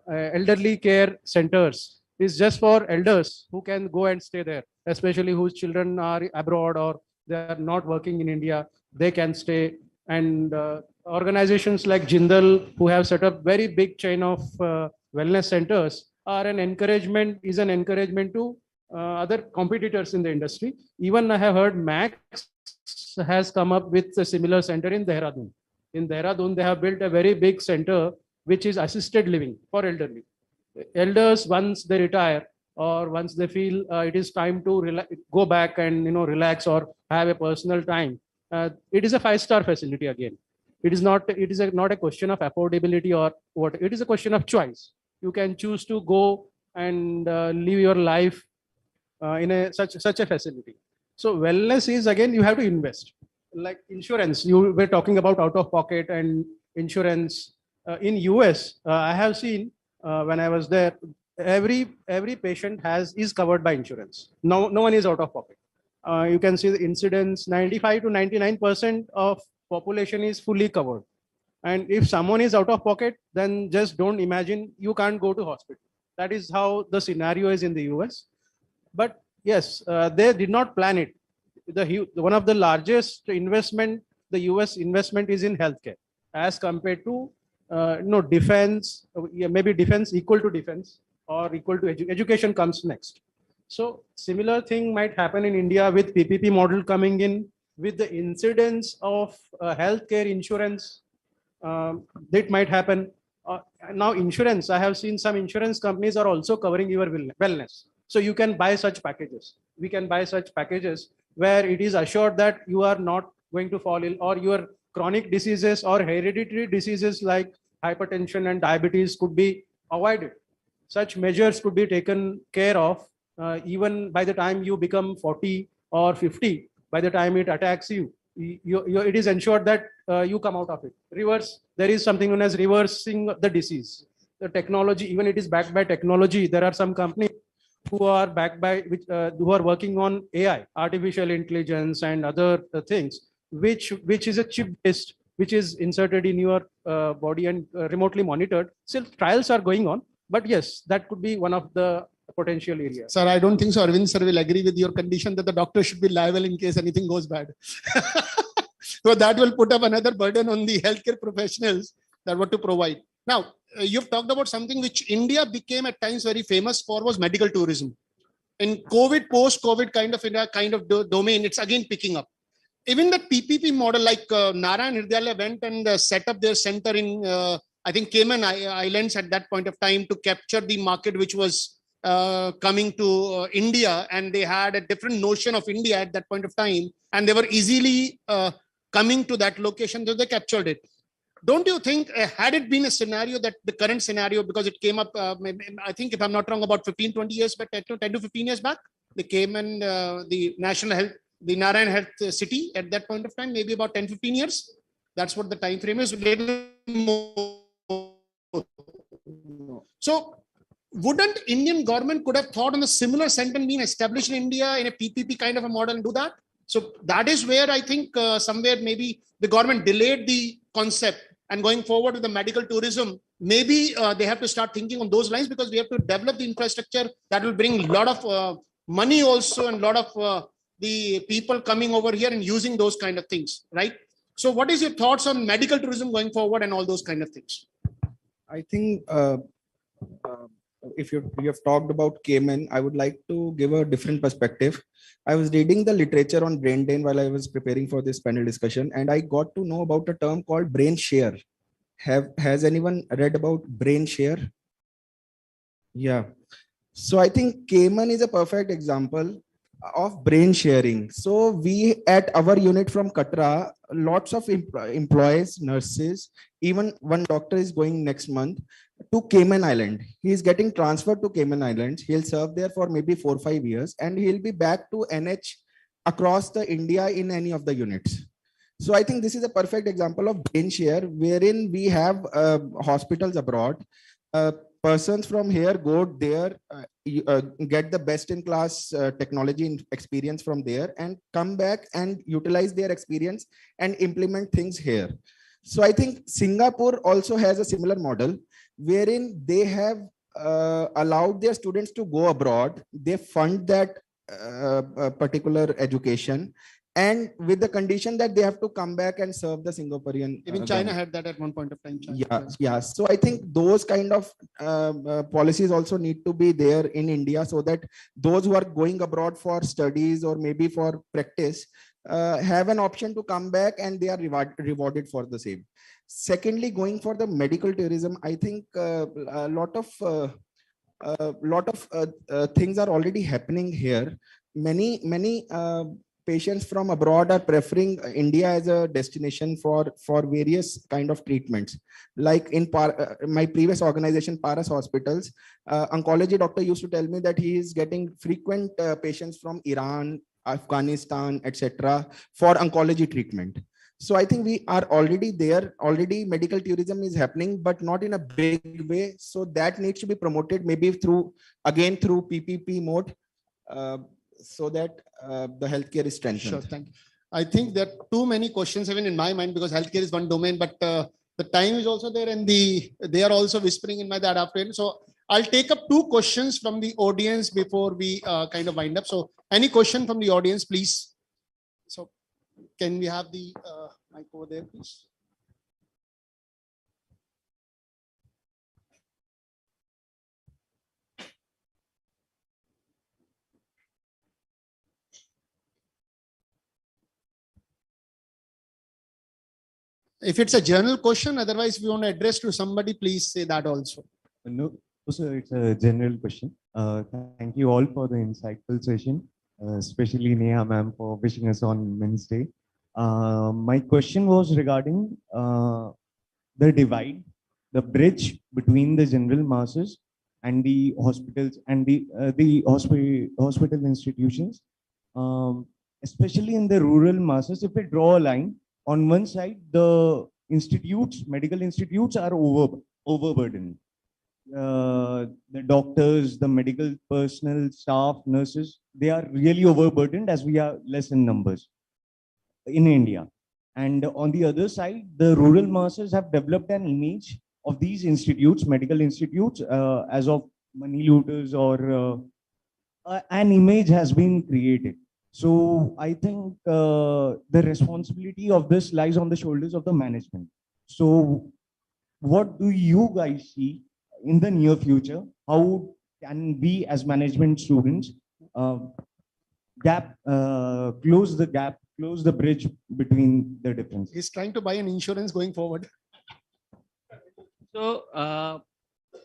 elderly care centers. Is just for elders who can go and stay there, especially whose children are abroad or they are not working in India. They can stay. And organizations like Jindal, who have set up very big chain of wellness centers, are an encouragement to other competitors in the industry. Even I have heard Max has come up with a similar center in Dehradun. In Dehradun, they have built a very big center which is assisted living for elderly. Elders, once they retire or once they feel it is time to go back and relax or have a personal time, it is a 5-star facility again. It is not a question of affordability or what. It is a question of choice. You can choose to go and live your life in such a facility. So wellness is, again, you have to invest. Like insurance, you were talking about out of pocket and insurance. In US, I have seen when I was there, every patient is covered by insurance. No one is out of pocket. You can see the incidence, 95 to 99% of population is fully covered. And if someone is out of pocket, then just don't imagine you can't go to hospital. That is how the scenario is in the US. But yes, they did not plan it. One of the largest investment, the US investment, is in healthcare as compared to defense. Maybe defense equal to defense or equal to education comes next. So similar thing might happen in India with PPP model coming in, with the incidence of healthcare insurance. That might happen. Now insurance, I have seen some insurance companies are also covering your wellness. So you can buy such packages. We can buy such packages where it is assured that you are not going to fall ill, or your chronic diseases or hereditary diseases like hypertension and diabetes could be avoided. Such measures could be taken care of even by the time you become 40 or 50. By the time it attacks you, it is ensured that you come out of it. There is something known as reversing the disease. The technology, even it is backed by technology. There are some companies who are backed by who are working on AI, artificial intelligence, and other things, which is a chip based, which is inserted in your body and remotely monitored. Still, trials are going on, but yes, that could be one of the potential areas. Sir, I don't think so. Arvind sir will agree with your condition that the doctor should be liable in case anything goes bad. So that will put up another burden on the healthcare professionals that what to provide. Now, you've talked about something which India became at times very famous for, was medical tourism. In COVID, post-COVID kind of domain, it's again picking up. Even the PPP model, like Narayan Hridayalaya went and set up their center in, I think, Cayman Islands at that point of time to capture the market which was coming to India, and they had a different notion of India at that point of time, and they were easily coming to that location, so they captured it. Don't you think, had it been a scenario that the current scenario, because it came up, I think, if I'm not wrong, about 15, 20 years back, 10 to 15 years back, they came in the National Health, the Narayan Health City at that point of time, maybe about 10, 15 years. That's what the time frame is. So wouldn't Indian government could have thought on a similar center being established in India in a PPP kind of a model and do that? So that is where I think somewhere maybe the government delayed the concept, and going forward with the medical tourism, maybe they have to start thinking on those lines, because we have to develop the infrastructure that will bring a lot of money also, and a lot of the people coming over here and using those kind of things, right? So what is your thoughts on medical tourism going forward and all those kind of things? I think if you have talked about Cayman, I would like to give a different perspective. I was reading the literature on brain drain while I was preparing for this panel discussion, and I got to know about a term called brain share. Has anyone read about brain share? Yeah. So I think Cayman is a perfect example of brain sharing. So we at our unit from Katra, lots of employees, nurses, even one doctor is going next month to Cayman Island. He is getting transferred to Cayman Islands. He'll serve there for maybe 4 or 5 years, and he'll be back to NH across the India in any of the units. So I think this is a perfect example of brain share, wherein we have hospitals abroad. Uh, Persons from here go there, get the best in class technology and experience from there, and come back and utilize their experience and implement things here. So I think Singapore also has a similar model, wherein they have allowed their students to go abroad. They fund that particular education, and with the condition that they have to come back and serve the Singaporean. Even China had that at one point of time. China. Yeah. So I think those kind of policies also need to be there in India, so that those who are going abroad for studies or maybe for practice have an option to come back, and they are rewarded for the same. Secondly, going for the medical tourism, I think a lot of things are already happening here. Many patients from abroad are preferring India as a destination for various kind of treatments. Like in my previous organization, Paras Hospitals, oncology doctor used to tell me that he is getting frequent patients from Iran, Afghanistan, etc. for oncology treatment. So I think we are already there. Already medical tourism is happening, but not in a big way. So that needs to be promoted, maybe through PPP mode, so that the healthcare is strengthened. Sure, thank you. I think there are too many questions even in my mind, because healthcare is one domain, but the time is also there, and they are also whispering in my that afternoon. So I'll take up two questions from the audience before we kind of wind up. So any question from the audience, please? So can we have the mic over there, please? If it's a general question, otherwise we want to address to somebody, please say that also. No, sir, it's a general question. Thank you all for the insightful session, especially Neha ma'am for wishing us on Men's Day. My question was regarding the divide, the bridge between the general masses and the hospitals and the hospital institutions, especially in the rural masses. If we draw a line, on one side, the medical institutes are overburdened. The doctors, the medical personnel, staff, nurses, they are really overburdened as we are less in numbers in India. And on the other side, the rural masses have developed an image of these institutes, medical institutes, as of money looters, or an image has been created. So I think the responsibility of this lies on the shoulders of the management. So what do you guys see in the near future? How can we as management students close the bridge between the differences? He's trying to buy an insurance going forward. So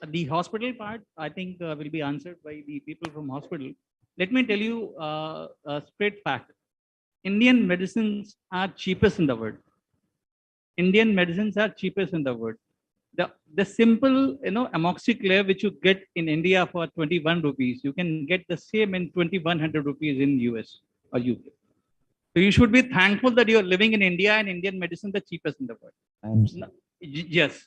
the hospital part, I think will be answered by the people from hospital. Let me tell you a straight fact. Indian medicines are cheapest in the world. Indian medicines are cheapest in the world. The simple, amoxiclav which you get in India for 21 rupees, you can get the same in 2100 rupees in US or UK. So you should be thankful that you are living in India and Indian medicine the cheapest in the world. Yes.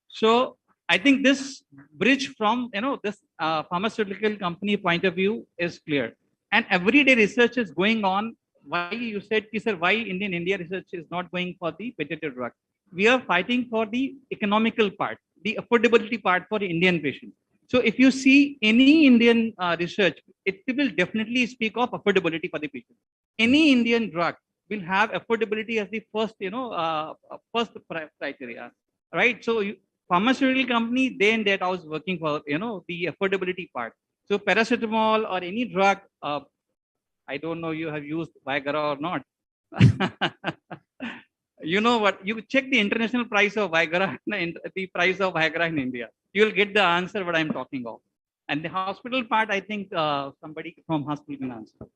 So I think this bridge from this pharmaceutical company point of view is clear, and everyday research is going on. Why you said, sir, why India research is not going for the patented drug? We are fighting for the economical part, the affordability part for Indian patients. So if you see any Indian research, it will definitely speak of affordability for the patient. Any Indian drug will have affordability as the first, first criteria, right? So pharmaceutical company, day and day I was working for, the affordability part. So paracetamol or any drug, I don't know you have used Viagra or not. You know what? You check the international price of Viagra, the price of Viagra in India. you'll get the answer what I'm talking of. And the hospital part, I think somebody from hospital can answer.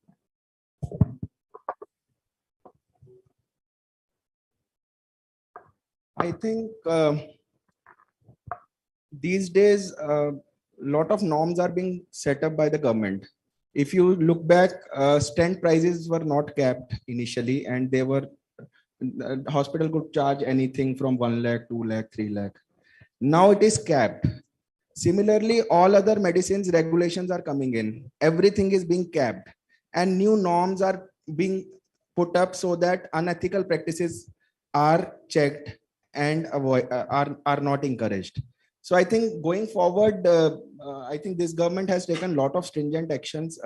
I think these days a lot of norms are being set up by the government. If you look back, stent prices were not capped initially, and they were hospital could charge anything from 1 lakh, 2 lakh, 3 lakh. Now it is capped. Similarly, all other medicines regulations are coming in. Everything is being capped, and new norms are being put up so that unethical practices are checked and are not encouraged. So I think going forward, I think this government has taken a lot of stringent actions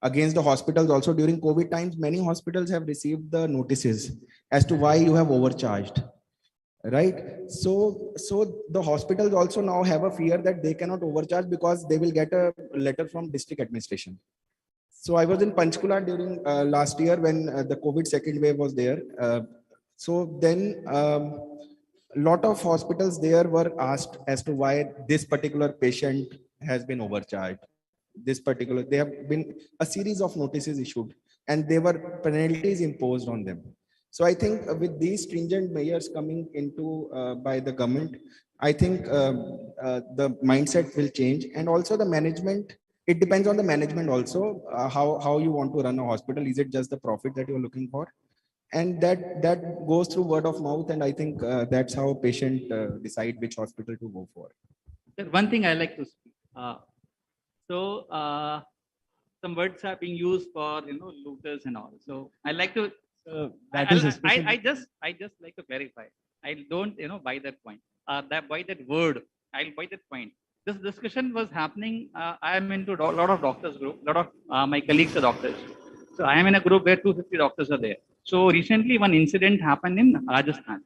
against the hospitals. Also during COVID times, many hospitals have received the notices as to why you have overcharged. Right. So the hospitals also now have a fear that they cannot overcharge because they will get a letter from district administration. So I was in Panchkula during last year when the COVID second wave was there. So then a lot of hospitals there were asked as to why this particular patient has been overcharged. There have been a series of notices issued, and there were penalties imposed on them. So I think with these stringent measures coming into by the government, I think the mindset will change, and also the management. It depends on the management also how you want to run a hospital. Is it just the profit that you're looking for? And that goes through word of mouth, and I think that's how a patient decide which hospital to go for. One thing I like to speak. Some words are being used for looters and all. So I like to. I just like to clarify. I don't buy that point. Buy that word. I'll buy that point. This discussion was happening. I am into a lot of doctors group. A lot of my colleagues are doctors. So I am in a group where 250 doctors are there. So recently one incident happened in Rajasthan.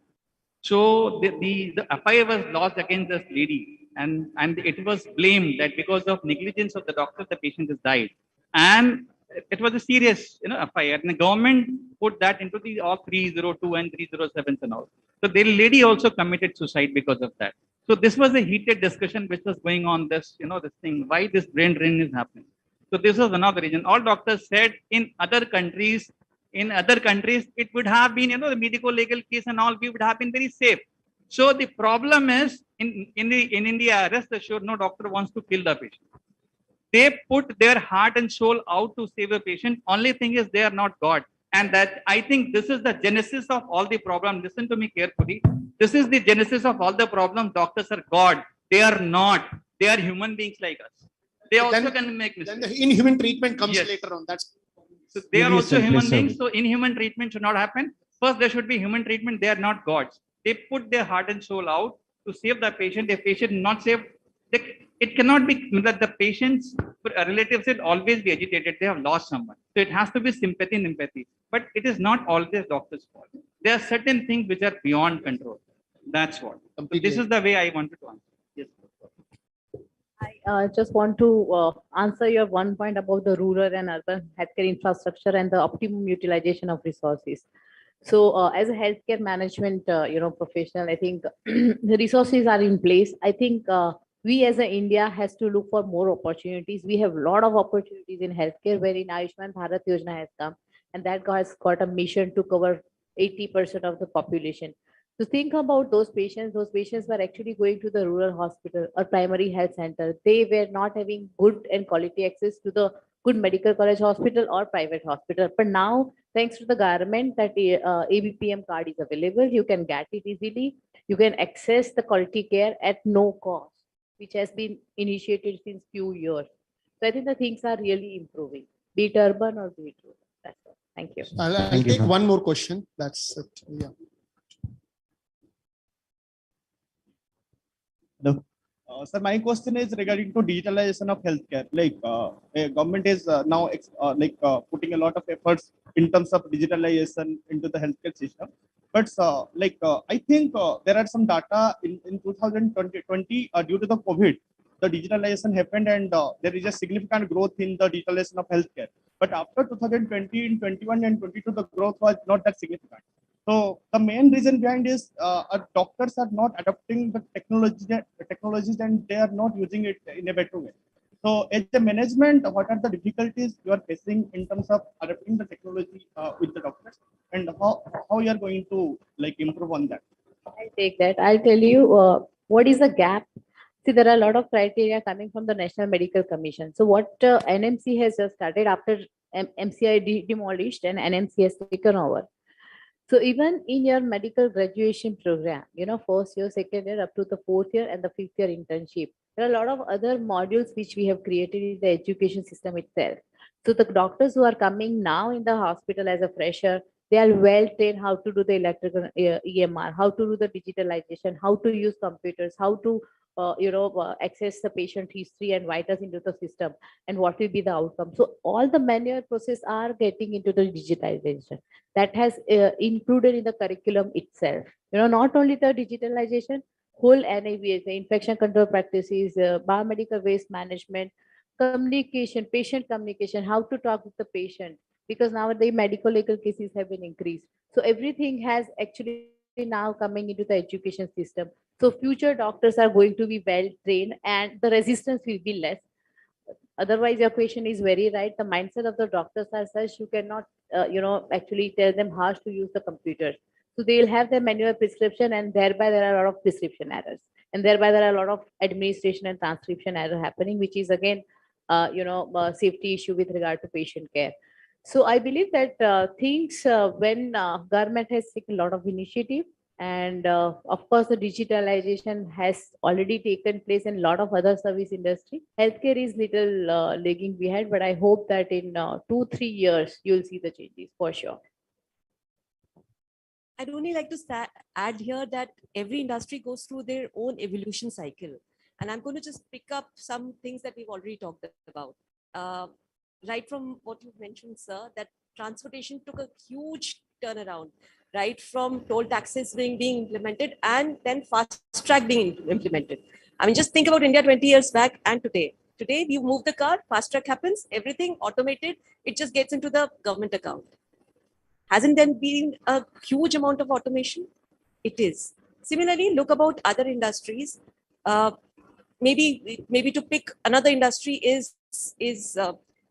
So the FIR was lodged against this lady, and it was blamed that because of negligence of the doctor, the patient has died. And it was a serious FIR, and the government put that into the all 302 and 307s and all. So the lady also committed suicide because of that. So this was a heated discussion which was going on this thing, why this brain drain is happening. So this was another reason. All doctors said in other countries, it would have been, the medico-legal case and all, we would have been very safe. So the problem is in India, rest assured, no doctor wants to kill the patient. They put their heart and soul out to save a patient. Only thing is they are not God. And that I think this is the genesis of all the problem. Listen to me carefully. This is the genesis of all the problem. Doctors are God. They are not. They are human beings like us. They also can make mistakes. Then the inhuman treatment comes later on. So they are also human beings. So inhuman treatment should not happen. First, there should be human treatment. They are not gods. They put their heart and soul out to save the patient. The patient not saved. It cannot be that the patient's relatives will always be agitated. They have lost someone. So it has to be sympathy and empathy. But it is not always doctor's fault. There are certain things which are beyond control. That's what. So this is the way I wanted to answer. Yes. I just want to answer your one point about the rural and urban healthcare infrastructure and the optimum utilization of resources. So as a healthcare management professional, I think the resources are in place. I think we as a India has to look for more opportunities. We have a lot of opportunities in healthcare wherein Ayushman Bharat Yojana has come, and that has got a mission to cover 80% of the population. So think about those patients. Those patients were actually going to the rural hospital or primary health center. They were not having good and quality access to the good medical college hospital or private hospital. But now, thanks to the government, that ABPM card is available. You can get it easily. You can access the quality care at no cost, which has been initiated since few years. So I think the things are really improving, be it urban or be it rural. That's all. Thank you. I'll take one more question. That's it. Yeah. Hello. Sir, my question is regarding to digitalization of healthcare. Like government is now putting a lot of efforts in terms of digitalization into the healthcare system. But I think there are some data in 2020 due to the COVID, the digitalization happened, and there is a significant growth in the digitalization of healthcare. But after 2020, in 21 and 22, the growth was not that significant. So the main reason behind is doctors are not adopting the technologies and they are not using it in a better way. So as a management, what are the difficulties you are facing in terms of adopting the technology with the doctors, and how you are going to like improve on that? I'll take that. I'll tell you what is the gap. See, there are a lot of criteria coming from the National Medical Commission. So what NMC has just started after MCI demolished and NMC has taken over. So even in your medical graduation program, first year, second year, up to the fourth year and the fifth year internship, there are a lot of other modules which we have created in the education system itself. So the doctors who are coming now in the hospital as a fresher, they are well trained how to do the electrical EMR, how to do the digitalization, how to use computers, how to access the patient history and vitals into the system, and what will be the outcome. So all the manual process are getting into the digitalization. That has included in the curriculum itself. Not only the digitalization, whole NAVS, the infection control practices, biomedical waste management, communication, patient communication, how to talk with the patient, because nowadays medical legal cases have been increased. So everything has actually now coming into the education system. So future doctors are going to be well trained and the resistance will be less. Otherwise, your question is very right. The mindset of the doctors are such you cannot, actually tell them how to use the computers. So they'll have their manual prescription, and thereby there are a lot of prescription errors, and thereby there are a lot of administration and transcription error happening, which is again, safety issue with regard to patient care. So I believe that things when government has taken a lot of initiative, and of course the digitalization has already taken place in a lot of other service industry. Healthcare is little lagging behind, but I hope that in 2-3 years you'll see the changes for sure. I'd only like to add here that every industry goes through their own evolution cycle. And I'm going to just pick up some things that we've already talked about. Right from what you've mentioned, sir, that transportation took a huge turnaround, right from toll taxes being implemented and then fast track being implemented. I mean, just think about India 20 years back and today. Today, you move the car, fast track happens, everything automated, it just gets into the government account. Hasn't there been a huge amount of automation? It is. Similarly, look about other industries. Maybe to pick another industry is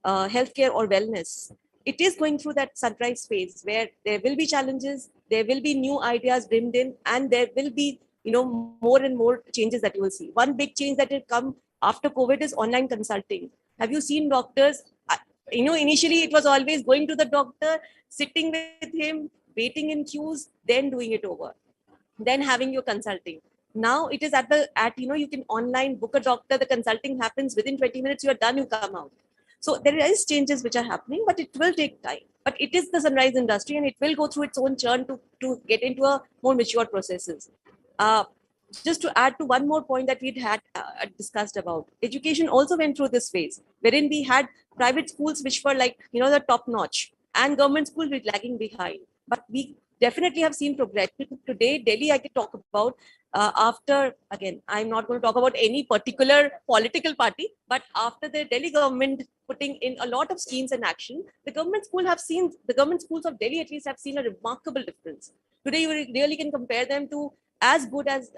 healthcare or wellness. It is going through that sunrise phase where there will be challenges, there will be new ideas brimmed in, and there will be more and more changes that you will see. One big change that will come after COVID is online consulting. Have you seen doctors? Initially it was always going to the doctor, sitting with him, waiting in queues, then doing it over, then having your consulting. Now it is you can online book a doctor, the consulting happens within 20 minutes, you are done, you come out. So there is changes which are happening, but it will take time. But it is the sunrise industry and it will go through its own churn to get into a more mature processes. Just to add to one more point that we'd had discussed about, education also went through this phase wherein we had private schools which were like the top notch, and government schools were lagging behind. But we definitely have seen progress. Today, Delhi, I could talk about after, again, I'm not going to talk about any particular political party, but after the Delhi government putting in a lot of schemes and action, the government schools of Delhi at least have seen a remarkable difference. Today, you really can compare them to as good as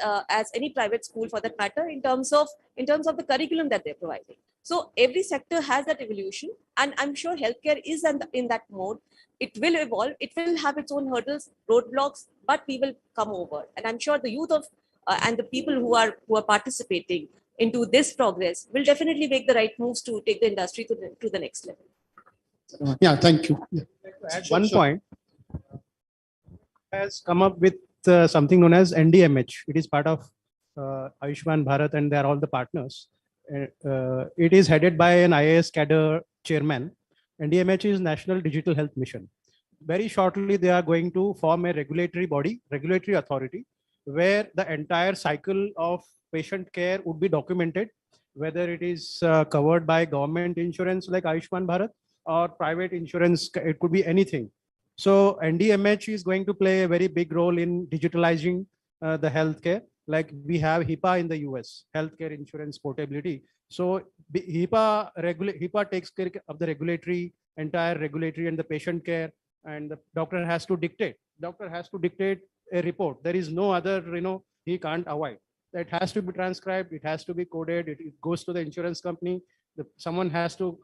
any private school for that matter in terms of the curriculum that they're providing. So every sector has that evolution, and I'm sure healthcare is in that mode. It will evolve. It will have its own hurdles, roadblocks, but we will come over. And I'm sure the youth of and the people who are participating into this progress will definitely make the right moves to take the industry to the next level. Yeah, thank you. Yeah. At one point, has come up with something known as NDMH. It is part of Ayushman Bharat, and they are all the partners. It is headed by an IAS cadre chairman. NDMH is National Digital Health Mission. Very shortly, they are going to form a regulatory body, regulatory authority, where the entire cycle of patient care would be documented, whether it is covered by government insurance like Ayushman Bharat or private insurance, it could be anything. So NDMH is going to play a very big role in digitalizing the healthcare. Like we have HIPAA in the US, healthcare insurance portability. So HIPAA takes care of the entire regulatory and the patient care, and the doctor has to dictate doctor has to dictate a report. There is no other, he can't avoid. It has to be transcribed. It has to be coded. It goes to the insurance company. Someone has to,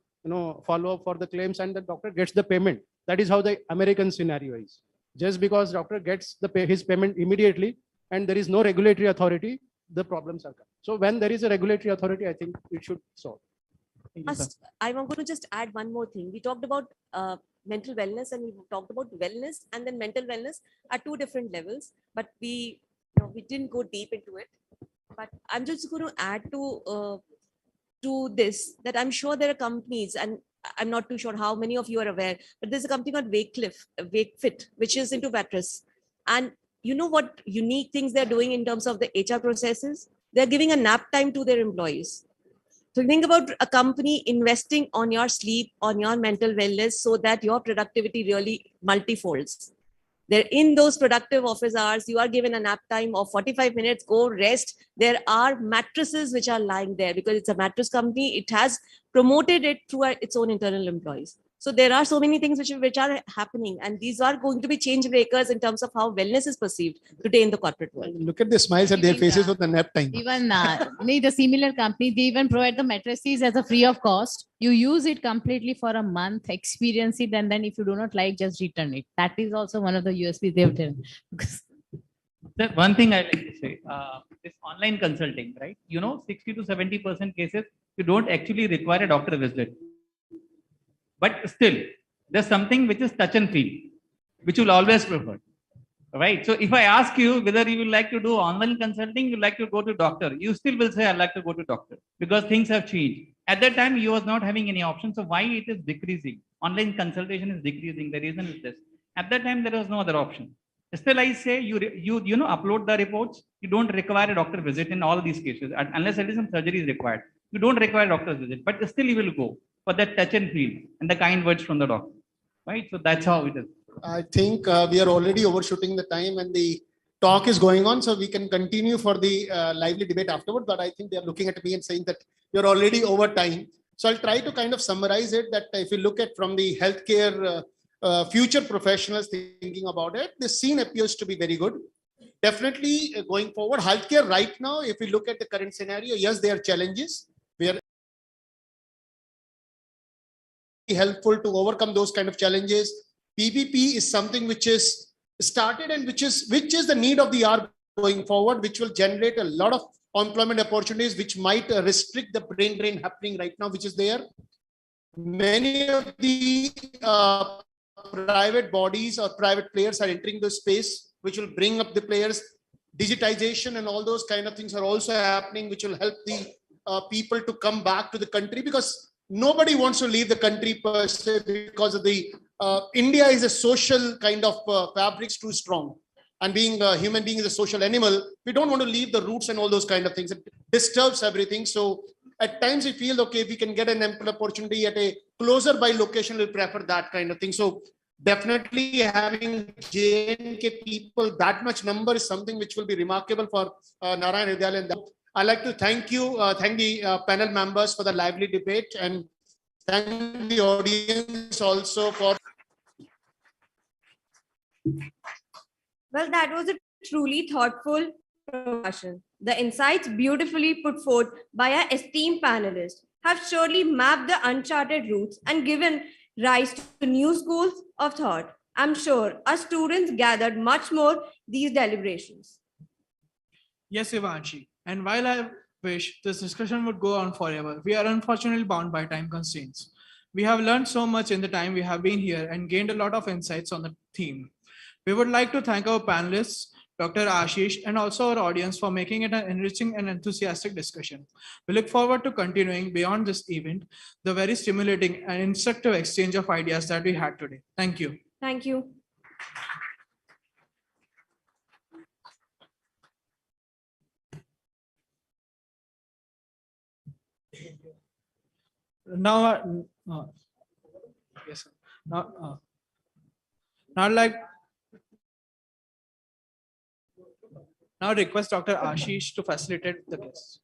follow up for the claims, and the doctor gets the payment. That is how the American scenario is. Just because doctor gets his payment immediately and there is no regulatory authority, the problems are coming. So when there is a regulatory authority, I think it should solve. I'm going to just add one more thing. We talked about mental wellness, and we talked about wellness, and then mental wellness at two different levels, but we didn't go deep into it. But I'm just going to add to this that I'm sure there are companies, and I'm not too sure how many of you are aware, but there's a company called Wakefit, which is into mattress. And you know what unique things they're doing in terms of the HR processes? They're giving a nap time to their employees. So think about a company investing on your sleep, on your mental wellness, so that your productivity really multifolds. They're in those productive office hours. You are given a nap time of 45 minutes, go rest. There are mattresses which are lying there because it's a mattress company. It has promoted it through its own internal employees. So there are so many things which are happening, and these are going to be change breakers in terms of how wellness is perceived today in the corporate world. Look at the smiles at their faces with the nap time. Even the similar company, they even provide the mattresses as a free of cost. You use it completely for a month, experience it, and then if you do not like, just return it. That is also one of the USPs they've done. Sir, one thing I like to say, this online consulting, right? 60 to 70% cases, you don't actually require a doctor visit. But still, there's something which is touch and feel, which you'll always prefer. Right. So if I ask you whether you would like to do online consulting, you like to go to doctor, you still will say, I'd like to go to doctor because things have changed. At that time, you was not having any option. So why it is decreasing? Online consultation is decreasing. The reason is this. At that time, there was no other option. Still, I say you upload the reports. You don't require a doctor visit in all these cases, unless there is some surgery is required. You don't require a doctor's visit, but still you will go for that touch and feel and the kind words from the doctor. Right. So that's how it is. I think we are already overshooting the time and the talk is going on, so we can continue for the lively debate afterward. But I think they are looking at me and saying that you're already over time. So I'll try to kind of summarize it that if you look at from the healthcare future professionals thinking about it, the scene appears to be very good. Definitely going forward, healthcare right now, if we look at the current scenario, yes, there are challenges. We are helpful to overcome those kind of challenges. PPP is something which is started and which is the need of the hour going forward, which will generate a lot of employment opportunities, which might restrict the brain drain happening right now, which is there. Many of the private bodies or private players are entering the space, which will bring up the players. Digitization and all those kind of things are also happening, which will help the people to come back to the country, because nobody wants to leave the country per se because of the India is a social kind of fabric too strong, and being a human being is a social animal. We don't want to leave the roots and all those kind of things. It disturbs everything. So at times we feel, okay, if we can get an ample opportunity at a closer by location, we'll prefer that kind of thing. So definitely having JNK people, that much number is something which will be remarkable for Narayan Vidyalaya. And I'd like to thank you, thank the panel members for the lively debate, and thank the audience also for. Well, that was a truly thoughtful discussion. The insights beautifully put forth by our esteemed panelists have surely mapped the uncharted routes and given rise to new schools of thought. I'm sure our students gathered much more these deliberations. Yes, Ivanshi. And while I wish this discussion would go on forever, we are unfortunately bound by time constraints. We have learned so much in the time we have been here and gained a lot of insights on the theme. We would like to thank our panelists, Dr. Ashish, and also our audience for making it an enriching and enthusiastic discussion. We look forward to continuing beyond this event, the very stimulating and instructive exchange of ideas that we had today. Thank you. Thank you. Now, yes, sir. Now I'd like now request Dr. Ashish to facilitate the guests.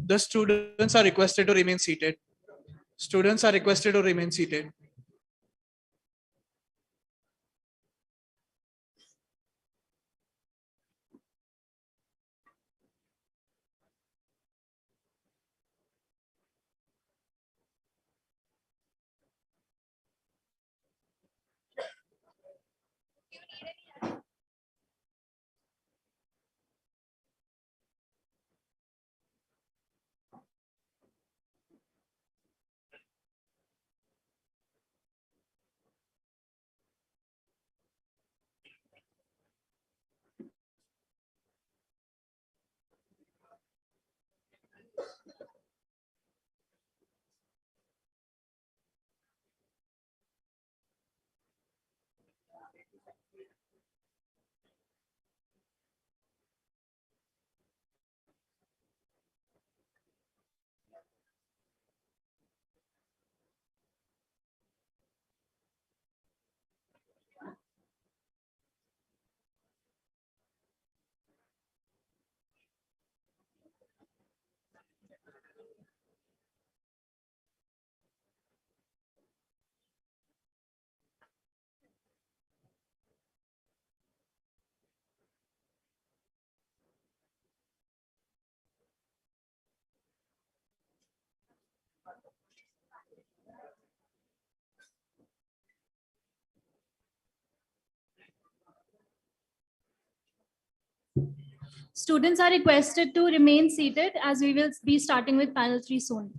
The students are requested to remain seated. Students are requested to remain seated. Students are requested to remain seated as we will be starting with panel 3 soon.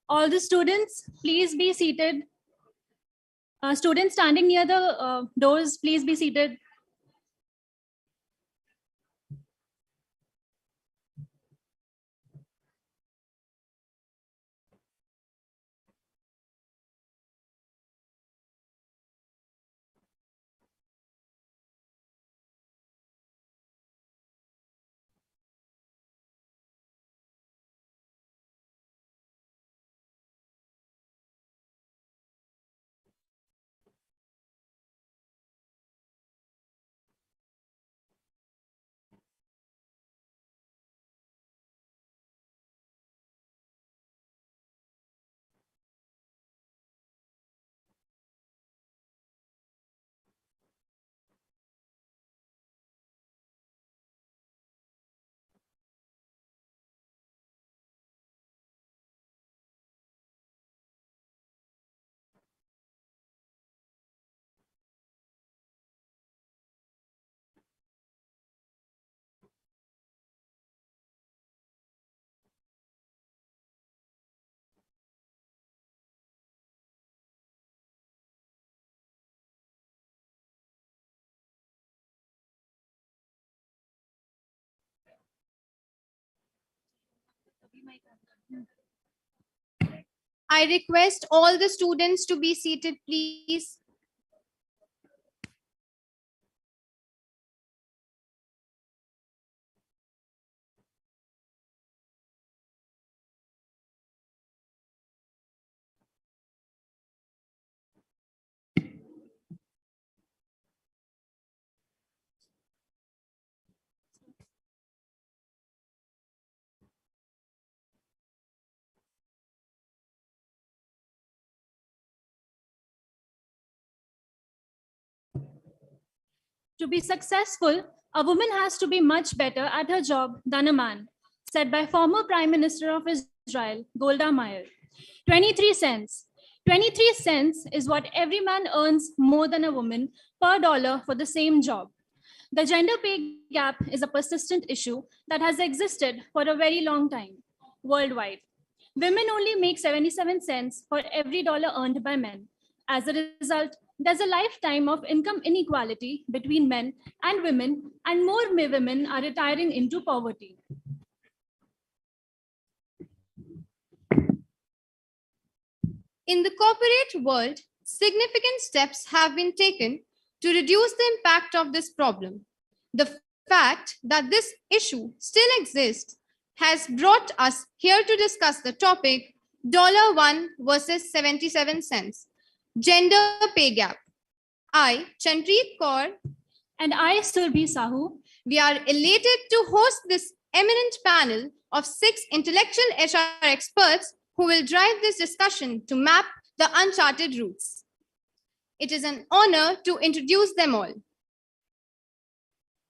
All the students, please be seated. Students standing near the doors, please be seated. I request all the students to be seated, please. To be successful, a woman has to be much better at her job than a man, said by former Prime Minister of Israel, Golda Meir. 23 cents. 23 cents is what every man earns more than a woman per dollar for the same job. The gender pay gap is a persistent issue that has existed for a very long time worldwide. Women only make 77 cents for every dollar earned by men. As a result, there's a lifetime of income inequality between men and women, and more women are retiring into poverty. In the corporate world, significant steps have been taken to reduce the impact of this problem. The fact that this issue still exists has brought us here to discuss the topic $1 versus 77 cents, gender pay gap. I, Chanpreet Kaur, and I, Surbhi Sahu, we are elated to host this eminent panel of 6 intellectual HR experts who will drive this discussion to map the uncharted routes. It is an honor to introduce them all.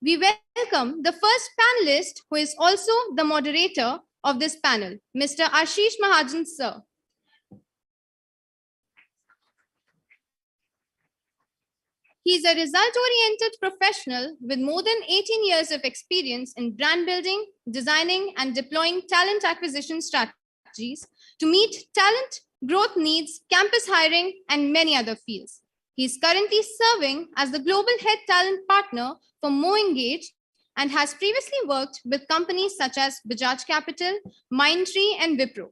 We welcome the first panelist, who is also the moderator of this panel, Mr. Ashish Mahajan, sir. He is a result-oriented professional with more than 18 years of experience in brand building, designing, and deploying talent acquisition strategies to meet talent growth needs, campus hiring, and many other fields. He is currently serving as the Global Head Talent Partner for MoEngage and has previously worked with companies such as Bajaj Capital, Mindtree, and Wipro.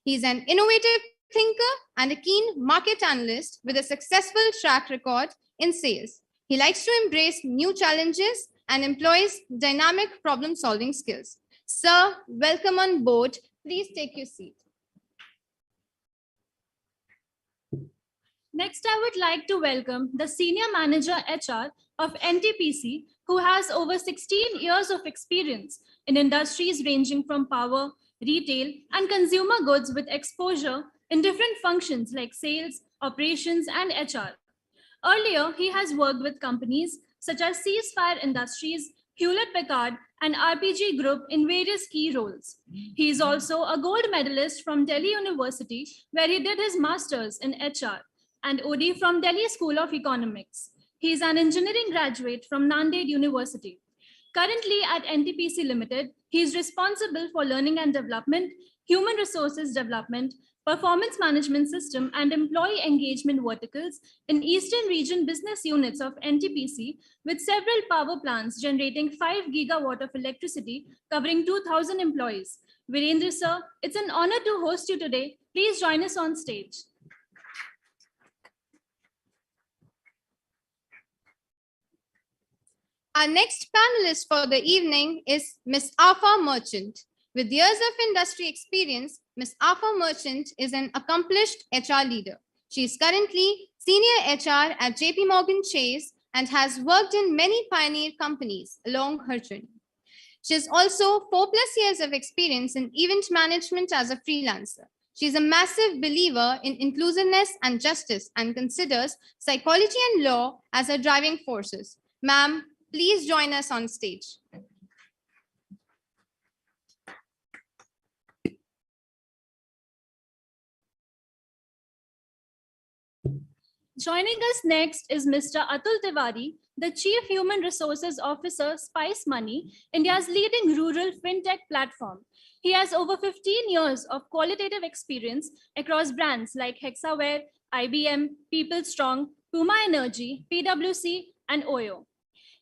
He is an innovative thinker and a keen market analyst with a successful track record in sales. He likes to embrace new challenges and employs dynamic problem-solving skills. Sir, welcome on board. Please take your seat. Next, I would like to welcome the Senior Manager HR of NTPC, who has over 16 years of experience in industries ranging from power, retail, and consumer goods with exposure in different functions like sales, operations, and HR. Earlier, he has worked with companies such as Ceasefire Industries, Hewlett-Packard, and RPG Group in various key roles. He is also a gold medalist from Delhi University, where he did his master's in HR, and OD from Delhi School of Economics. He is an engineering graduate from Nanded University. Currently at NTPC Limited, he is responsible for learning and development, human resources development, performance management system, and employee engagement verticals in Eastern Region business units of NTPC, with several power plants generating 5 gigawatt of electricity, covering 2,000 employees. Virendra sir, it's an honor to host you today. Please join us on stage. Our next panelist for the evening is Ms. Afa Merchant. With years of industry experience, Ms. Afa Merchant is an accomplished HR leader. She is currently Senior HR at JP Morgan Chase and has worked in many pioneer companies along her journey. She has also 4+ years of experience in event management as a freelancer. She is a massive believer in inclusiveness and justice and considers psychology and law as her driving forces. Ma'am, please join us on stage. Joining us next is Mr. Atul Tiwari, the Chief Human Resources Officer, Spice Money, India's leading rural fintech platform. He has over 15 years of qualitative experience across brands like Hexaware, IBM, People Strong, Puma Energy, PwC, and Oyo.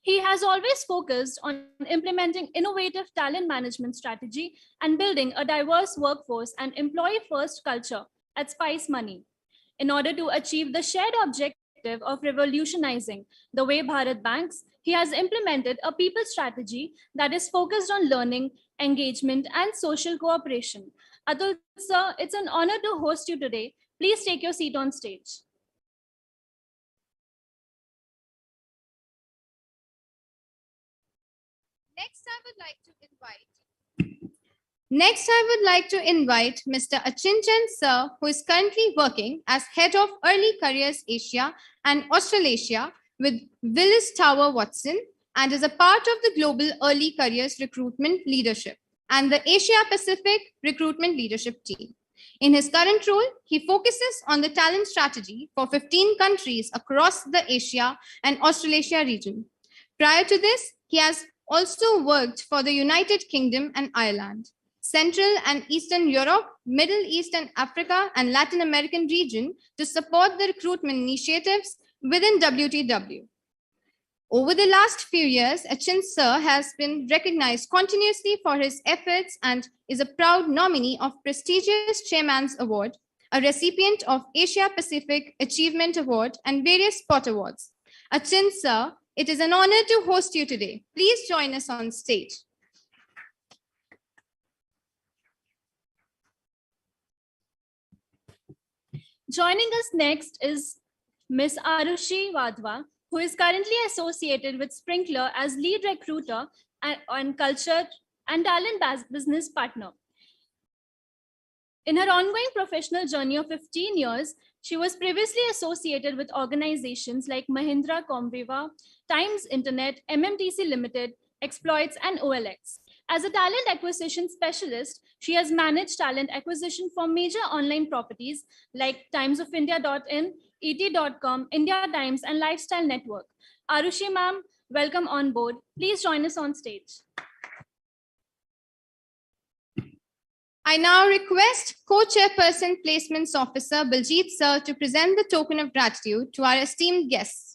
He has always focused on implementing innovative talent management strategy and building a diverse workforce and employee-first culture at Spice Money, in order to achieve the shared objective of revolutionizing the way Bharat banks. He has implemented a people strategy that is focused on learning, engagement, and social cooperation. Atul sir, it's an honor to host you today. Please take your seat on stage. Next, I would like to invite Mr. Achinchan sir, who is currently working as Head of Early Careers Asia and Australasia with Willis Tower Watson, and is a part of the Global Early Careers Recruitment Leadership and the Asia Pacific Recruitment Leadership Team. In his current role, he focuses on the talent strategy for 15 countries across the Asia and Australasia region. Prior to this, he has also worked for the United Kingdom and Ireland, Central and Eastern Europe, Middle East and Africa, and Latin American region to support the recruitment initiatives within WTW. Over the last few years, Achin Sir has been recognized continuously for his efforts and is a proud nominee of prestigious Chairman's Award, a recipient of Asia Pacific Achievement Award and various spot awards. Achin Sir, it is an honor to host you today. Please join us on stage. Joining us next is Ms. Arushi Wadhwa, who is currently associated with Sprinkler as lead recruiter and culture and talent business partner. In her ongoing professional journey of 15 years, she was previously associated with organizations like Mahindra Comviva, Times Internet, MMTC Limited, Exploits, and OLX. As a talent acquisition specialist, she has managed talent acquisition for major online properties like timesofindia.in, et.com, India Times, and Lifestyle Network. Arushi ma'am, welcome on board. Please join us on stage. I now request Co-Chairperson Placements Officer Baljeet Sir to present the token of gratitude to our esteemed guests.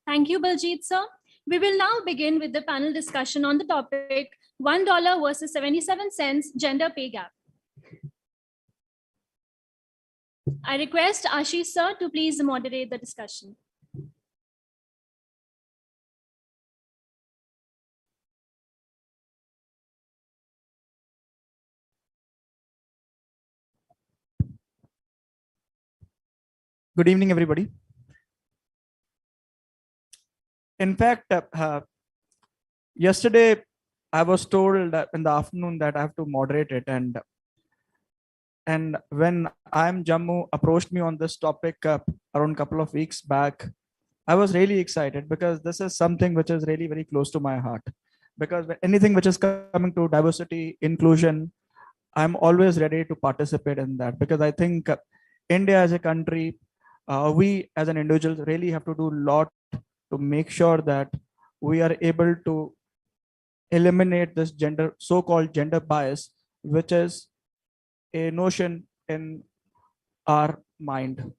Thank you, Baljeet sir. We will now begin with the panel discussion on the topic $1 versus 77 cents gender pay gap. I request Ashish sir to please moderate the discussion. Good evening, everybody. In fact, yesterday I was told that in the afternoon that I have to moderate it, and when IIM Jammu approached me on this topic around a couple of weeks back, I was really excited because this is something which is really very close to my heart. Because anything which is coming to diversity, inclusion, I'm always ready to participate in that, because I think India as a country, we as an individual really have to do a lot to make sure that we are able to eliminate this so-called gender bias, which is a notion in our mind.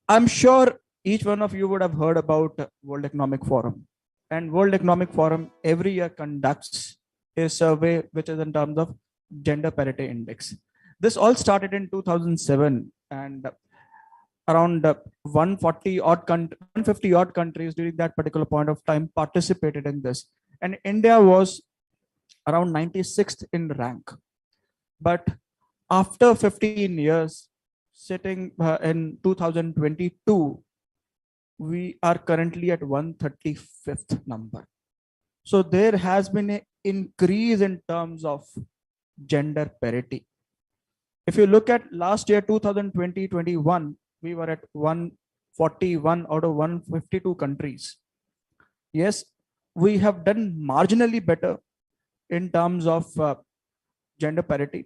I'm sure each one of you would have heard about World Economic Forum, and World Economic Forum every year conducts a survey which is in terms of gender parity index. This all started in 2007, and around 150 odd countries during that particular point of time participated in this, and India was around 96th in rank. But after 15 years, sitting in 2022, we are currently at 135th number. So there has been an increase in terms of gender parity. If you look at last year, 2020-21, we were at 141 out of 152 countries. Yes, we have done marginally better in terms of gender parity.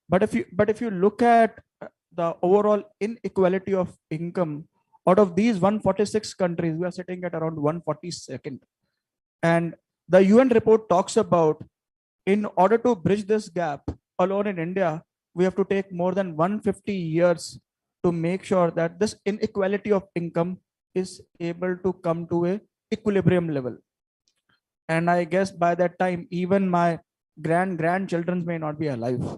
But if you look at the overall inequality of income, out of these 146 countries, we are sitting at around 142nd. And the UN report talks about, in order to bridge this gap alone in India, we have to take more than 150 years to make sure that this inequality of income is able to come to a equilibrium level. And I guess by that time, even my grandchildren may not be alive.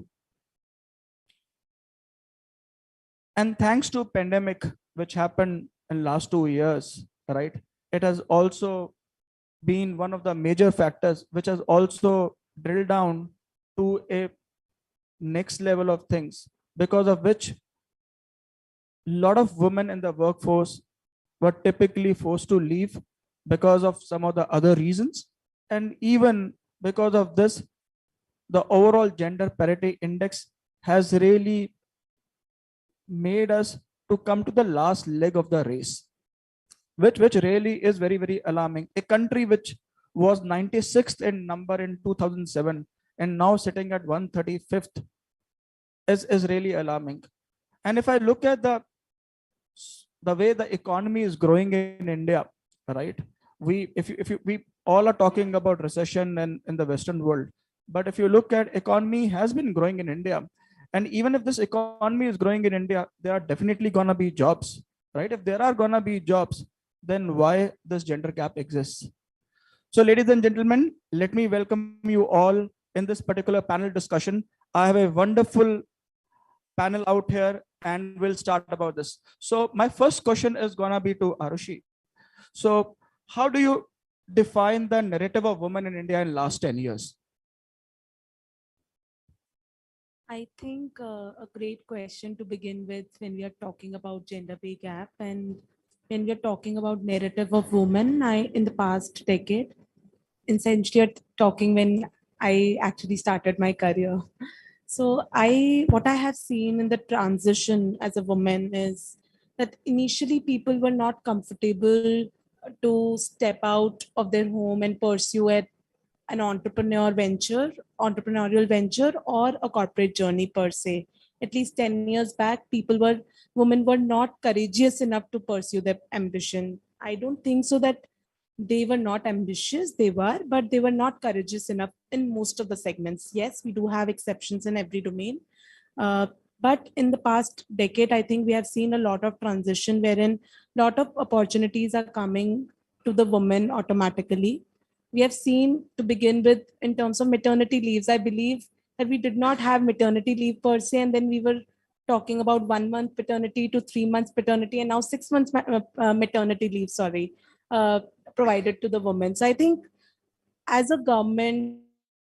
And thanks to pandemic, which happened in last 2 years, right? It has also been one of the major factors which has also drilled down to a next level of things, because of which a lot of women in the workforce were typically forced to leave because of some of the other reasons. And even because of this, the overall gender parity index has really made us to come to the last leg of the race, which really is very, very alarming. A country which was 96th in number in 2007 and now sitting at 135th is really alarming. And if I look at the way the economy is growing in India, right? We all are talking about recession in the Western world, but if you look at economy has been growing in India, and even if this economy is growing in India, there are definitely gonna be jobs, right? If there are gonna be jobs, then why this gender gap exists? So, ladies and gentlemen, let me welcome you all in this particular panel discussion. I have a wonderful panel out here, and we'll start about this. So my first question is gonna be to Arushi. So how do you define the narrative of women in India in last 10 years? I think a great question to begin with when we are talking about gender pay gap and when we are talking about narrative of women, in the past decade, essentially are talking when I actually started my career. So what I have seen in the transition as a woman is that initially people were not comfortable to step out of their home and pursue an entrepreneurial venture or a corporate journey per se. At least 10 years back, women were not courageous enough to pursue their ambition. I don't think so that they were not ambitious, but they were not courageous enough in most of the segments. Yes, we do have exceptions in every domain. But in the past decade, I think we have seen a lot of transition wherein a lot of opportunities are coming to the women automatically. We have seen, to begin with, in terms of maternity leaves, I believe that we did not have maternity leave per se, and then we were talking about 1 month paternity to 3 months paternity, and now 6 months maternity leave, provided to the women. So I think as a government,